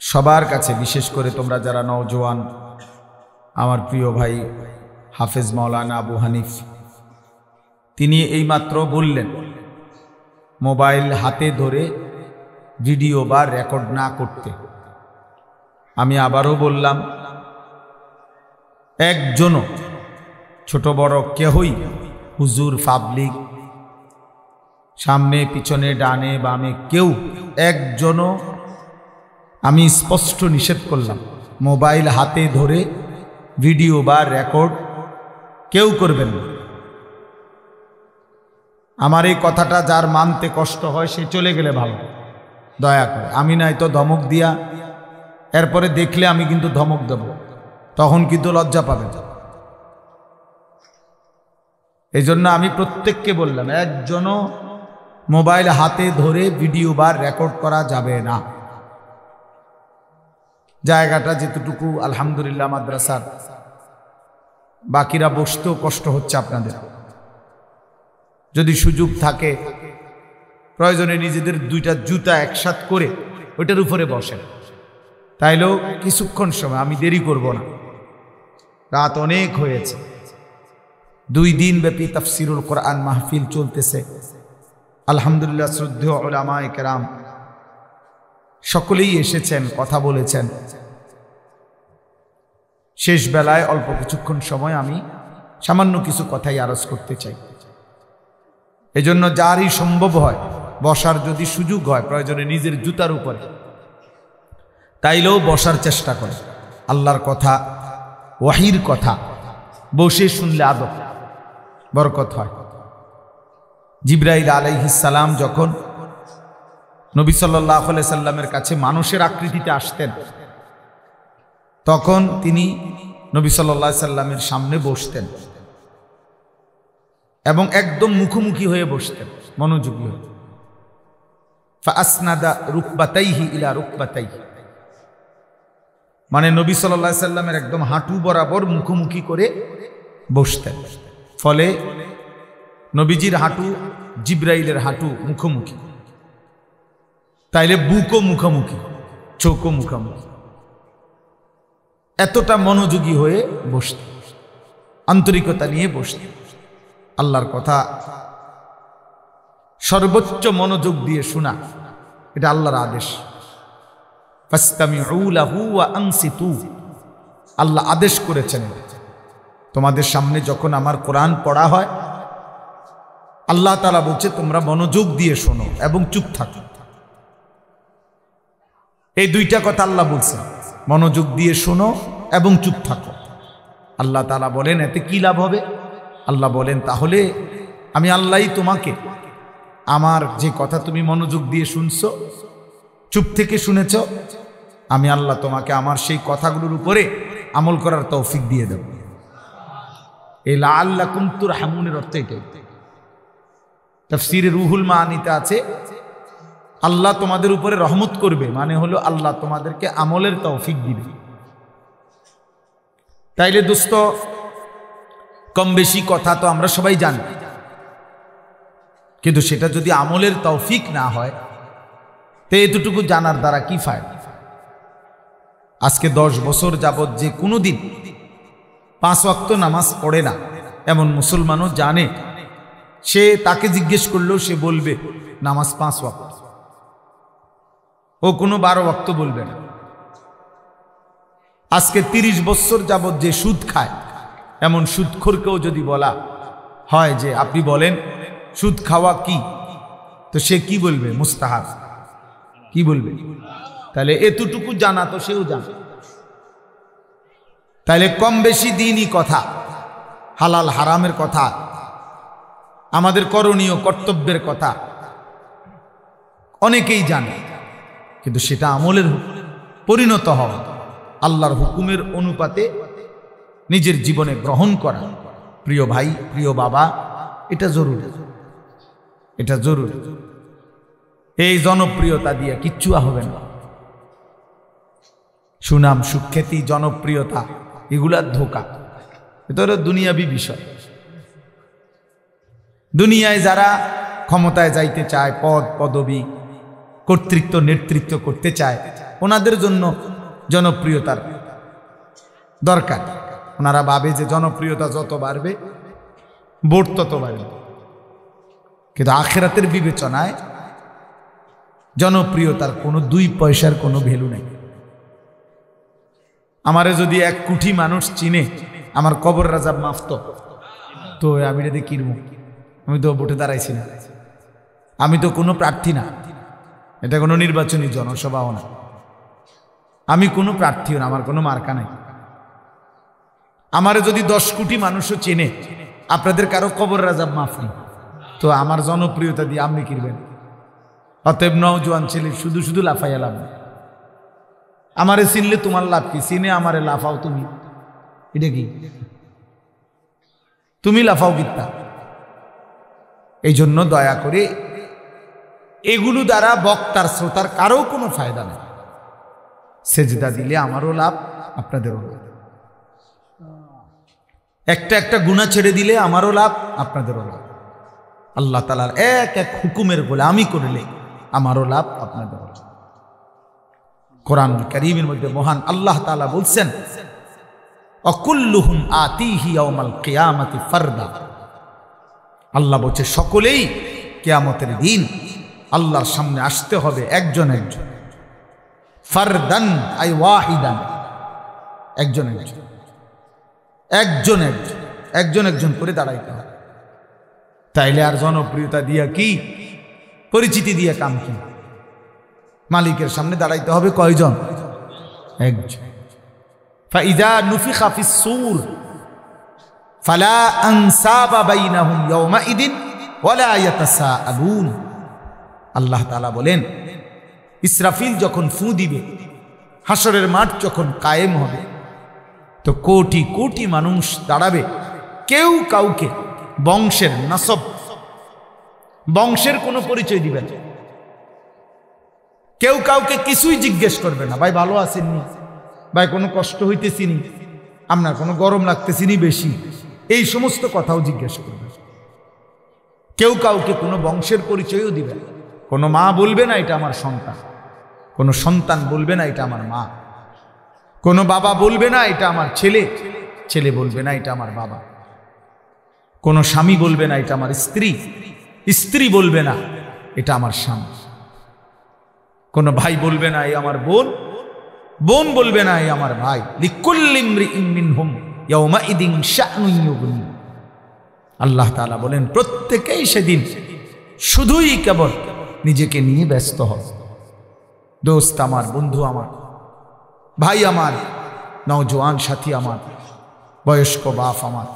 সবার কাছে, বিশেষ করে তোমরা যারা নওজোয়ান, আমার প্রিয় ভাই হাফেজ মাওলানা আবু হানিফ, তিনি এইমাত্র বললেন মোবাইল হাতে ধরে ভিডিও বা রেকর্ড না করতে। আমি আবারও বললাম, একজনও ছোট বড় কেহই হুজুর, পাবলিক, সামনে পিছনে ডানে বামে কেউ একজনও, আমি স্পষ্ট নিষেধ করলাম মোবাইল হাতে ধরে ভিডিও বা রেকর্ড কেউ করবেন না। আমার এই কথাটা যার মানতে কষ্ট হয় সে চলে গেলে ভালো, দয়া করে। আমি নাই তো ধমক দিয়া এরপরে দেখলে আমি কিন্তু ধমক দেব, তখন কিন্তু লজ্জা পাবে। এই জন্য আমি প্রত্যেককে বললাম, একজনও মোবাইল হাতে ধরে ভিডিও বা রেকর্ড করা যাবে না। জায়গাটা যেতটুকু আলহামদুলিল্লাহ মাদ্রাসার, বাকিরা বসতেও কষ্ট হচ্ছে আপনাদের। যদি সুযোগ থাকে প্রয়োজনে নিজেদের 2টা জুতা একসাথ করে ওইটার উপরে বসেন, তাইলেও কিছুক্ষণ সময়, আমি দেরি করব না, রাত অনেক হয়েছে। 2 দিন ব্যাপী তাফসীরুল কোরআন মাহফিল চলতেছে, আলহামদুলিল্লাহ। শ্রদ্ধেয় উলামায়ে কেরাম সকলেই এসেছেন, কথা বলেছেন। শেষ বেলায় অল্প কিছুক্ষণ সময় আমি সামান্য কিছু কথাই আরজ করতে চাই। এজন্য যারই সম্ভব হয়, বসার যদি সুযোগ হয় প্রয়োজনে নিজের জুতার উপরে, তাইলেও বসার চেষ্টা করে। আল্লাহর কথা, ওয়াহির কথা বসে শুনলে আদব, বরকত হয়। জিবরাইল আলাইহিস সালাম যখন নবী সাল্লাল্লাহু আলাইহি সাল্লামের কাছে মানুষের আকৃতিতে আসতেন, তখন তিনি নবী সাল্লাল্লাহু আলাইহি সাল্লামের সামনে বসতেন এবং একদম মুখোমুখি হয়ে বসতেন, মনোযোগী হয়ে। ফাআসনাদা রুকবাতাইহি ইলা রুকবাতাইহি, মানে নবী সাল্লাল্লাহু আলাইহি সাল্লামের একদম হাঁটু বরাবর মুখোমুখি করে বসতেন। ফলে নবীজির হাঁটু জিবরাইলের হাঁটু মুখোমুখি, তাইলে বুকও মুখোমুখি, চোখও মুখোমুখি। এতটা মনোযোগী হয়ে বসতেন, আন্তরিকতা নিয়ে বসতেন। আল্লাহর কথা সর্বোচ্চ মনোযোগ দিয়ে শোনা, এটা আল্লাহর আদেশ। ফাসতামিউ লাহু ওয়া আনসিতু, আল্লাহ আদেশ করেছেন তোমাদের সামনে যখন আমার কোরআন পড়া হয়, আল্লাহ তাআলা বলছে তোমরা মনোযোগ দিয়ে শোনো এবং চুপ থাকো। এই 2টা কথা আল্লাহ বলছেন, মনোযোগ দিয়ে শোনো এবং চুপ থাকো। আল্লাহ তাআলা বলেন এতে কি লাভ হবে? আল্লাহ বলেন তাহলে আমি আল্লাহই তোমাকে আমার যে কথা তুমি মনোযোগ দিয়ে শুনছো, চুপ থেকে শুনেছ, আমি আল্লাহ তোমাকে আমার সেই কথাগুলোর উপরে আমল করার তৌফিক দিয়ে দেব। এই লাআল্লাকুম তুরহামুনের অর্থ এটাই। তাফসীরে রুহুল মাআনিতে আছে আল্লাহ তোমাদের উপরে রহমত করবে, মানে হলো আল্লাহ তোমাদেরকে আমলের তৌফিক দিবে। তাইলে দোস্ত, কম বেশি কথা তো আমরা সবাই জানি, কিন্তু সেটা যদি আমলের তৌফিক না হয় তো এতটুকু জানার দ্বারা কি ফায়দা? আজকে 10 বছর যাবৎ যে কোনো দিন 5 ওয়াক্ত নামাজ পড়ে না এমন মুসলমানও জানে, সে তাকে জিজ্ঞেস করলেও সে বলবে নামাজ 5 ওয়াক্ত, ও কোনো 12 ওয়াক্ত বলবে না। আজকে 30 বছর যাবৎ যে সুদ খায় এমন সুদখোরকেও যদি বলা হয় যে আপনি বলেন সুদ খাওয়া কি, তো সে কি বলবে? মুস্তাহাব। কি বলবে? তাহলে এতটুকু জানা তো সেও জানে। তাহলে কম বেশি দিনই কথা, হালাল হারামের কথা, আমাদের করণীয় কর্তব্যের কথা অনেকেই জানে, কিন্তু সেটা আমলের পরিণত হওয়া, আল্লাহর হুকুমের অনুপাতে নিজের জীবনে গ্রহণ করা, প্রিয় ভাই প্রিয় বাবা, এটা জরুরি, এটা জরুরি। এই জনপ্রিয়তা দিয়ে কিচ্ছু হবে না। সুনাম সুখ্যাতি জনপ্রিয়তা এগুলার ধোঁকা, এটা হলো দুনিয়াবি বিষয়। দুনিয়ায় যারা ক্ষমতায় যাইতে চায়, পদ পদবি কর্তৃত্ব নেতৃত্ব করতে চায়, ওনাদের জন্য জনপ্রিয়তার দরকার। ওনারা ভাবে যে জনপ্রিয়তা যত বাড়বে ভোট তত বাড়বে, কিন্তু আখিরাতের বিবেচনায় জনপ্রিয়তার কোনো 2 পয়সার কোনো ভ্যালু নেই। আমারে যদি 1 কোটি মানুষ চিনে, আমার কবর রাজাব মাফত, তো আমি এটা কিনবো? আমি তো ভোটে দাঁড়াইছি না, আমি তো কোনো প্রার্থী না, এটা কোনো নির্বাচনী জনসভাও না, আমি কোনো প্রার্থীও না, আমার কোনো মার্কা নাই। আমারে যদি 10 কোটি মানুষও চেনে, আপনাদের কারো কবর রাজাব মাফ নেই, তো আমার জনপ্রিয়তা দিয়ে আপনি কিনবেন? অতএব নওজোয়ান ছেলে শুধু শুধু লাফাইয়া লাভ নেই। আমারে চিনলে তোমার লাভ কি? চিনে আমারে লাফাও তুমি, এটা কি? তুমি লাফাও কিত্তা? এই জন্য দয়া করে এগুলো দ্বারা বক্তার শ্রোতার কারো কোনো ফায়দা নেই। সেজদা দিলে আমারও লাভ, আপনাদেরও লাভ। একটা একটা গুনাহ ছেড়ে দিলে আমারও লাভ, আপনাদেরও লাভ। আল্লাহ তাআলার এক এক হুকুমের গোলামি করলে আমারও লাভ, আপনাদেরও লাভ। কোরআন কারীমের মধ্যে মহান আল্লাহ তাআলা বলছেন, অকুল্লুহুম আতিহি ইয়াউমাল কিয়ামাতি ফারদা। আল্লাহ বলছে সকলেই কিয়ামতের দিন আল্লাহর সামনে আসতে হবে একজন একজন। ফারদান আই ওয়াহিদান, একজন একজন, একজন একজন, একজন একজন করে দাঁড়াইতে হবে। তাইলে আর জনপ্রিয়তা দিয়া কি, পরিচিতি দিয়া কাম কি? মালিকের সামনে দাঁড়াইতে হবে কয়জন? একজন। ফাইযা নুফিখা ফিস সূর ফালা আনসাবা বাইনাহুম ইয়াওমাইদিন ওয়ালা ইয়াতাসাআলুন। আল্লাহ তাআলা বলেন, ইসরাফিল যখন ফু দিবে, হাসরের মাঠ যখন কায়েম হবে, তো কোটি কোটি মানুষ দাঁড়াবে, কেউ কাউকে বংশের নাসব, বংশের কোনো পরিচয় দিবে না, কেউ কাউকে কিছুই জিজ্ঞেস করবে না। ভাই ভালো আছেননি? ভাই কোনো কষ্ট হইতেছিনি? আপনার কোনো গরম লাগতেছিনি বেশি? এই সমস্ত কথাও জিজ্ঞেস করবে। কেউ কাউকে কোনো বংশের পরিচয়ও দিবে না। কোনো মা বলবে না এটা আমার সন্তান, কোনো সন্তান বলবে না এটা আমার মা, কোনো বাবা বলবে না এটা আমার ছেলে, ছেলে বলবে না এটা আমার বাবা, কোনো স্বামী বলবে না এটা আমার স্ত্রী, স্ত্রী বলবে না এটা আমার স্বামী, কোনো ভাই বলবে না এই আমার বোন, বোন বলবে না এই আমার ভাই। লিকুল্লি ইমরিইন মিনহুম ইয়াওমাইদিন শা'নুন ইউগনি। আল্লাহ তাআলা বলেন, প্রত্যেকেই সেদিন শুধুই কেবল নিজেকে নিয়ে ব্যস্ত হবে। দোস্ত আমার, বন্ধু আমার, ভাই আমার, নওজোয়ান সাথী আমার, বয়স্ক বাপ আমার,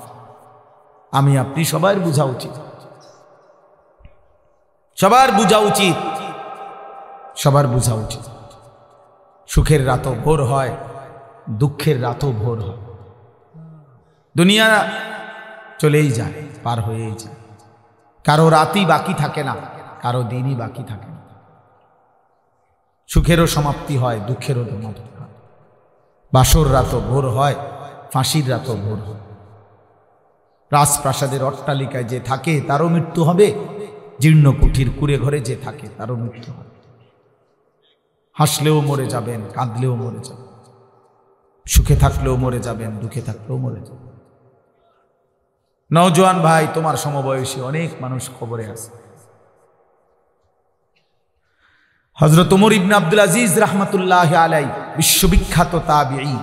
আমি আপনি সবার বোঝা উচিত, সবার বোঝা উচিত, সবার বোঝা উচিত। সুখের রাতও ভোর হয়, দুঃখের রাতও ভোর হয়। দুনিয়া চলেই যায়, পার হয়েই যায়। কারো রাতই বাকি থাকে না, কারো দিনই বাকি থাকে না। সুখেরও সমাপ্তি হয়, দুঃখেরও সমাপ্তি হয়। বাসর রাতও ভোর হয়, ফাঁসির রাতও ভোর হয়। রাজপ্রাসাদের অট্টালিকায় যে থাকে তারও মৃত্যু হবে, জীর্ণ কুঠির কুড়ে ঘরে যে থাকে তারও মৃত্যু হবে। হাসলেও মরে যাবেন, কাঁদলেও মরে যাবেন, সুখে থাকলেও মরে যাবেন, দুঃখে থাকলেও মরে যাবেন। নওজোয়ান ভাই, তোমার সমবয়সী অনেক মানুষ কবরে আছে। হযরত ওমর ইবনে আব্দুল আজিজ রাহমাতুল্লাহি আলাইহি, বিশ্ববিখ্যাত তাবিঈ,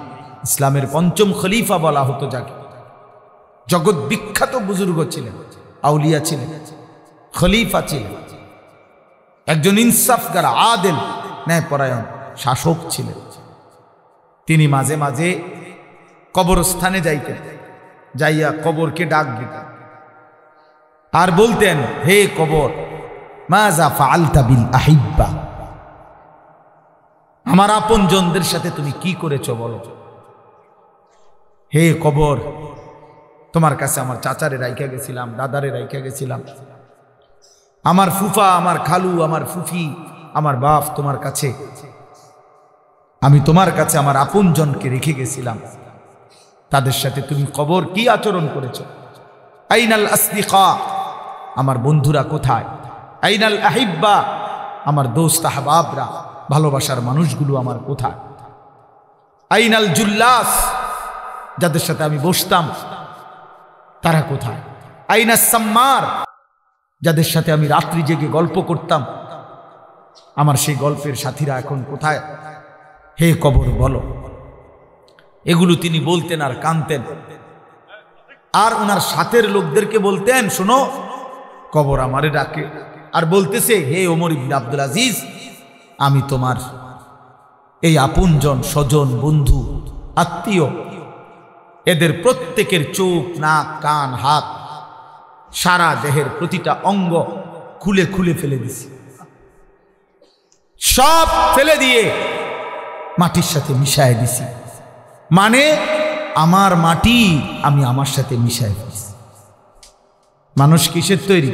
ইসলামের ৫ম খলিফা বলা হতো যাকে, জগৎ বিখ্যাত বুজুর্গ ছিলেন, আউলিয়া ছিলেন, খলিফা ছিলেন, একজন ইনসাফগার, আদেল, ন্যায়পরায়ণ শাসক ছিলেন। তিনি মাঝে মাঝে কবরস্থানে যাইতেন, যাইয়া কবরকে ডাক দিতেন আর বলতেন, হে কবর, মাযা ফাআলতা বিল আহিব্বা, আমার আপনজনদের সাথে তুমি কি করেছো বলো। হে কবর, তোমার কাছে আমার চাচারে রাইখা গেছিলাম, দাদারে রাইখা গেছিলাম, আমার ফুফা, আমার খালু, আমার ফুফি, আমার বাপ তোমার কাছে, আমি তোমার কাছে আমার আপনজনকে রেখে গেছিলাম, তাদের সাথে তুমি কবর কি আচরণ করেছো। আইনাল আসদিকা, আমার বন্ধুরা কোথায়। আইনাল আহিব্বা, আমার দোস্ত আহবাবরা, ভালোবাসার মানুষগুলো আমার কোথায়। আইনাল জুল্লাস, যাদের সাথে আমি বসতাম তারা কোথায়। আইনাস সাম্মার, যাদের সাথে আমি রাত্রি জেগে গল্প করতাম, আমার সেই গল্পের সাথীরা এখন কোথায়। হে কবর বলো। এগুলো তিনি বলতেন আর কাঁদতেন। আর ওনার সাথের লোকদেরকে বলতেন, শোনো, কবর আমারে ডাকে আর বলতেছে, হে ওমর ইবনে আব্দুল আজিজ, আমি তোমার এই আপনজন, স্বজন, বন্ধু, আত্মীয়, এদের প্রত্যেকের চোখ, নাক, কান, হাত, সারা দেহের প্রতিটা অঙ্গ খুলে খুলে ফেলে দিছি, সব ফেলে দিয়ে মাটির সাথে মিশায় দিছি। মানে আমার মাটি আমি আমার সাথে মিশায় দিছি। মানুষ কিসের তৈরি?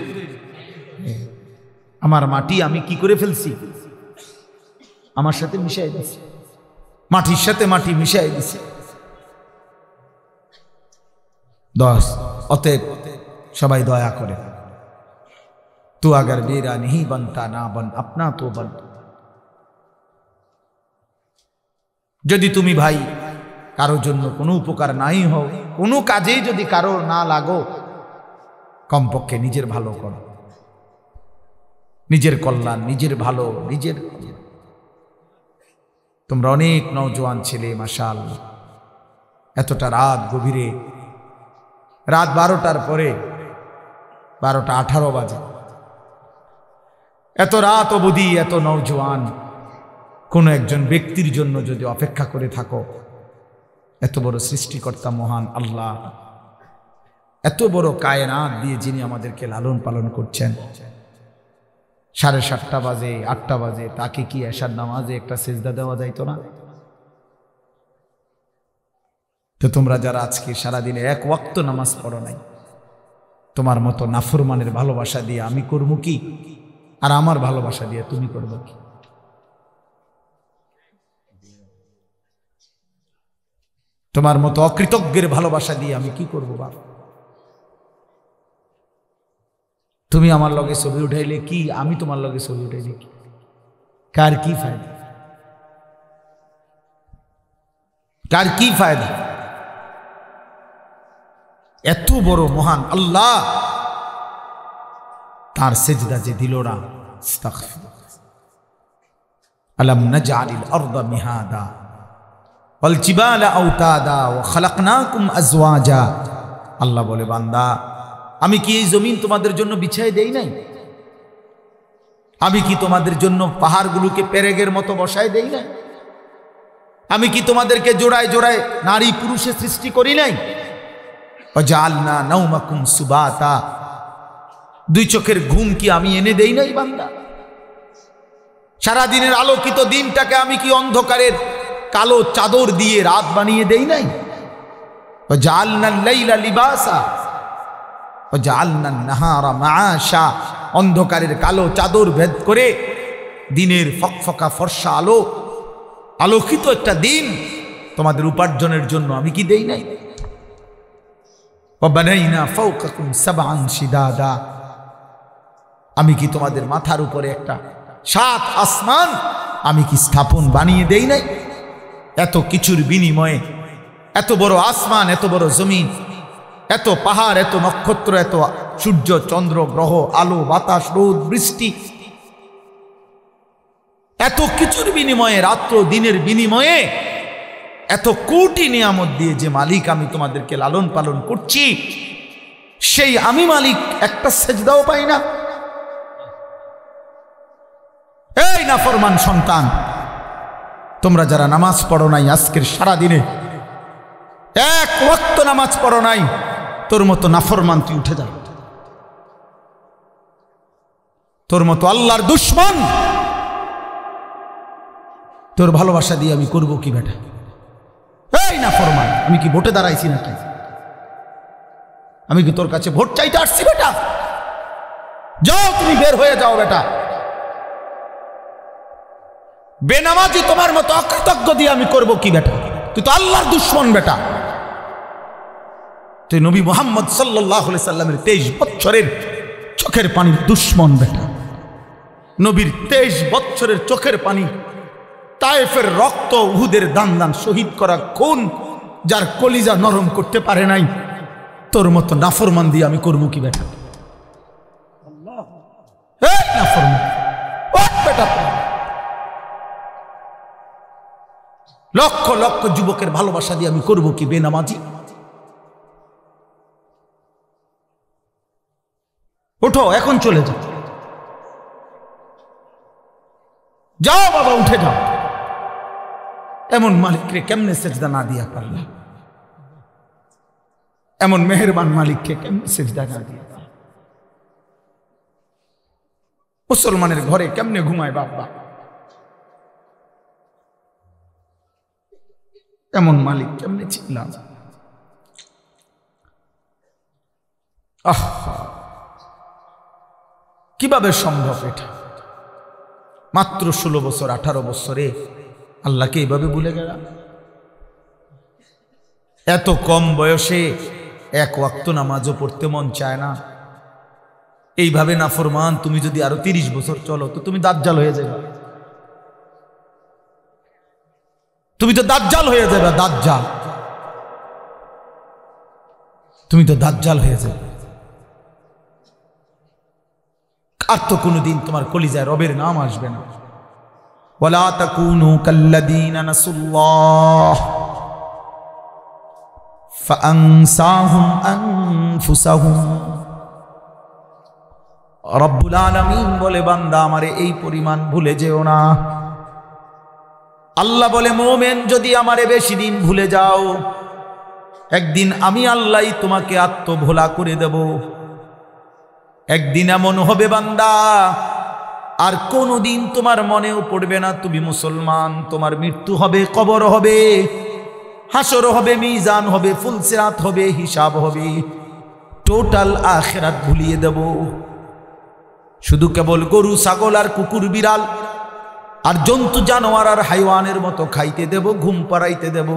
আমার মাটি আমি কি করে ফেলছি? আমার সাথে মিশাই দিছি, মাটির সাথে মাটি মিশাই দিছি। 10 অতএব সবাই দয়া করে, তু আগার মেরা नहीं बनता ना बन अपना तो बन। যদি তুমি ভাই কারোর জন্য কোনো উপকার নাই হও, কোনো কাজেই যদি কারো না লাগো, কমপক্ষে নিজের ভালো করো, নিজের কল্যাণ, নিজের ভালো, নিজের। তোমরা অনেক নওজোয়ান ছেলে, মাশাআল্লাহ, এতটা রাত গভীরে, রাত 12টার পরে, 12টা 18 বাজে, এত রাত অবধি এত নওজোয়ান কোনো একজন ব্যক্তির জন্য যদি অপেক্ষা করে থাকো, এত বড় সৃষ্টিকর্তা মহান আল্লাহ, এত বড় কায়নাত দিয়ে যিনি আমাদেরকে লালন পালন করছেন, 7:30 বাজে, 8টা বাজে, তাকে কি এশার নামাজে একটা সেজদা দেওয়া যাইতো না? তো তোমরা যারা আজকে সারাদিনে এক ওয়াক্ত নামাজ পড়ো নাই, তোমার মতো নাফরমানের ভালোবাসা দিয়ে আমি করবো কি, আর আমার ভালোবাসা দিয়ে তুমি করবো কি? তোমার মতো অকৃতজ্ঞের ভালোবাসা দিয়ে আমি কি করবো বাপ? তুমি আমার লগে ছবি উঠাইলে কি, আমি তোমার লগে ছবি উঠাইলে কি, কার কি ফায়দা? কার কি ফায়দা? এত বড় মহান আল্লাহ, তার সেজদা যে দিল না, আলাম নাজআলিল আরদা মিহাদা ওয়াল জিবালা আওতাদা ওয়া খালাকনাকুম আজওয়াজা। আল্লাহ বলে, বান্দা, আমি কি এই জমিন তোমাদের জন্য বিছাই দেই নাই? আমি কি তোমাদের জন্য পাহাড়গুলোকে পেরেগের মতো বসায় দেই নাই? আমি কি তোমাদেরকে জোড়ায় জোড়ায় নারী পুরুষে সৃষ্টি করি নাই? ওয়াজআলনা নাওমাকুম সুবাতা, 2 চোখের ঘুম কি আমি এনে দেই নাই বান্দা? সারা দিনের আলোকিত দিনটাকে আমি কি অন্ধকারের কালো চাদর দিয়ে রাত বানিয়ে দেই নাই? ওয়াজআলনাল লাইলা লিবাসা ওয়াজআলনান নাহারা মাআশা, অন্ধকারের কালো চাদর ভেদ করে দিনের ফকফকা ফর্সা আলো, আলোকিত একটা দিন তোমাদের উপার্জনের জন্য আমি কি দেই নাই? ওয়াবানাইনা ফাওকাকুম সাবআন শিদাদা, আমি কি তোমাদের মাথার উপরে একটা 7 আসমান আমি কি স্থাপন বানিয়ে দেই নাই? এত কিছুর বিনিময়ে, এত বড় আসমান, এত বড় জমিন, এত পাহাড়, এত নক্ষত্র, এত সূর্য, চন্দ্র, গ্রহ, আলো, বাতাস, রোদ, বৃষ্টি, এত কিছুর বিনিময়ে, রাত্র দিনের বিনিময়ে, এত কোটি নিয়ামত দিয়ে যে মালিক আমি তোমাদেরকে লালন পালন করছি, সেই আমি মালিক একটা সেজদাও পাই না। এই নাফরমান সন্তান, তোমরা যারা নামাজ পড়ো নাই আজকের সারা দিনে এক ওয়াক্ত নামাজ পড়ো নাই, তোর মতো নাফরমান তুই উঠে যা। তোর মতো আল্লাহর দুশমন, তোর ভালোবাসা দিয়ে আমি করব কি বেটা? এই নাফরমান, আমি কি ভোটে দাঁড়াইছি নাকি? আমি কি তোর কাছে ভোট চাইতে আসছি বেটা? যাও, তুমি বের হয়ে যাও বেটা। বেনামাজি তোমার মতো অকৃতজ্ঞ দিয়ে আমি করব কি বেটা? তুই তো আল্লাহর দুশমন বেটা। তুই নবী মুহাম্মদ সাল্লাল্লাহু আলাইহি সাল্লামের 23 বছরের চোখের পানির দুশমন বেটা। নবীর 23 বছরের চোখের পানি, তায়েফের রক্ত, উহুদের দান দান শহীদ করা খুন, যার কলিজা নরম করতে পারে নাই, তোর মতো নাফরমান দিয়ে আমি করবো কি বেটা? নাফরমান বেটা। লক্ষ লক্ষ যুবকের ভালোবাসা দিয়ে আমি করবো কি বেনামাজি? ওঠো, এখন চলে যাও। যাও বাবা, উঠে যাও। এমন মালিককে কেমনে সেজদা না দিয়া পারলা? এমন মেহেরবান মালিককে কেমনে সেজদা না দিয়া? মুসলমানের ঘরে কেমনে ঘুমায় বাবা? এমন মালিক কেমনে ছিলাম? কিভাবে সম্ভব এটা? মাত্র 16 বছর 18 বছরে আল্লাহকে এইভাবে ভুলে গেল। এত কম বয়সে এক ওয়াক্ত নামাজও পড়তে মন চায় না। এইভাবে নাফরমান তুমি যদি আরো 30 বছর চলো তো তুমি দাজ্জাল হয়ে যাবে। তুমি তো দাজ্জাল হয়ে যাবে। দাজ্জাল, তুমি তো দাজ্জাল হয়ে যাবে। আর তো কোনোদিন তোমার কলিজায় রবের নাম আসবে না। ওয়ালা তাকুনু কাল্লাযীনা নাসুল্লাহ ফাআনসাহুম আনফুসাহুম। রব্বুল আলামিন বলে, বান্দা আমারে এই পরিমাণ ভুলে যেও না। আল্লাহ বলে, মুমিন যদি আমারে বেশি দিন ভুলে যাও, একদিন আমি আল্লাহই তোমাকে আত্মভোলা করে দেব। একদিন এমন হবে বান্দা, আর কোনোদিন তোমার মনেও পড়বে না তুমি মুসলমান। তোমার মৃত্যু হবে, কবর হবে, হাসর হবে, মিজান হবে, ফুলসিরাত হবে, হিসাব হবে, টোটাল আখিরাত ভুলিয়ে দেব। শুধু কেবল গরু, ছাগল আর কুকুর, বিড়াল আর জন্তু জানোয়ার আর হাইওয়ানের মতো খাইতে দেব, ঘুম পাড়াইতে দেব,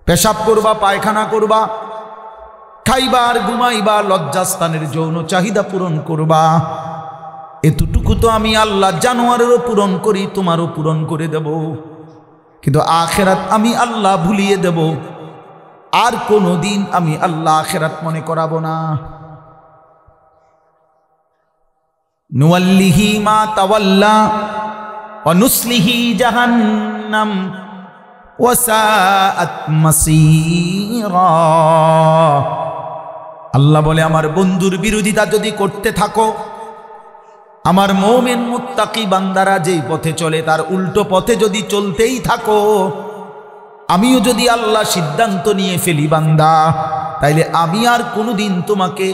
পেশাব করবা, পায়খানা করবা, খাইবা আর ঘুমাইবা, লজ্জাস্থানের যৌন চাহিদা পূরণ করবা। এতটুকু তো আমি আল্লাহ জানোয়ারেরও পূরণ করি, তোমারও পূরণ করে দেব। কিন্তু আখিরাত আমি আল্লাহ ভুলিয়ে দেব। আর কোনোদিন আমি আল্লাহ আখিরাত মনে করাবো না। নুওয়াল্লিহি মা তাওয়াল্লা ওয়া নুসলিহি জাহান্নাম ওয়া সাআত মাসীরা। আল্লাহ বলে, আমার বন্ধুর বিরোধিতা যদি করতে থাকো, আমার মুমিন মুত্তাকি বান্দারা যেই পথে চলে তার উল্টো পথে যদি চলতেই থাকো, আমিও যদি আল্লাহ সিদ্ধান্ত নিয়ে ফেলি বান্দা, তাইলে আমি আর কোনোদিন তোমাকে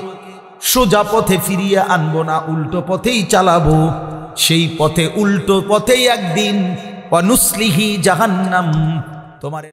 সোজা পথে ফিরিয়ে আনবো না, উল্টো পথেই চালাবো। সেই পথে, উল্টো পথেই একদিন ওয়া নুসলিহি জাহান্নাম, তোমার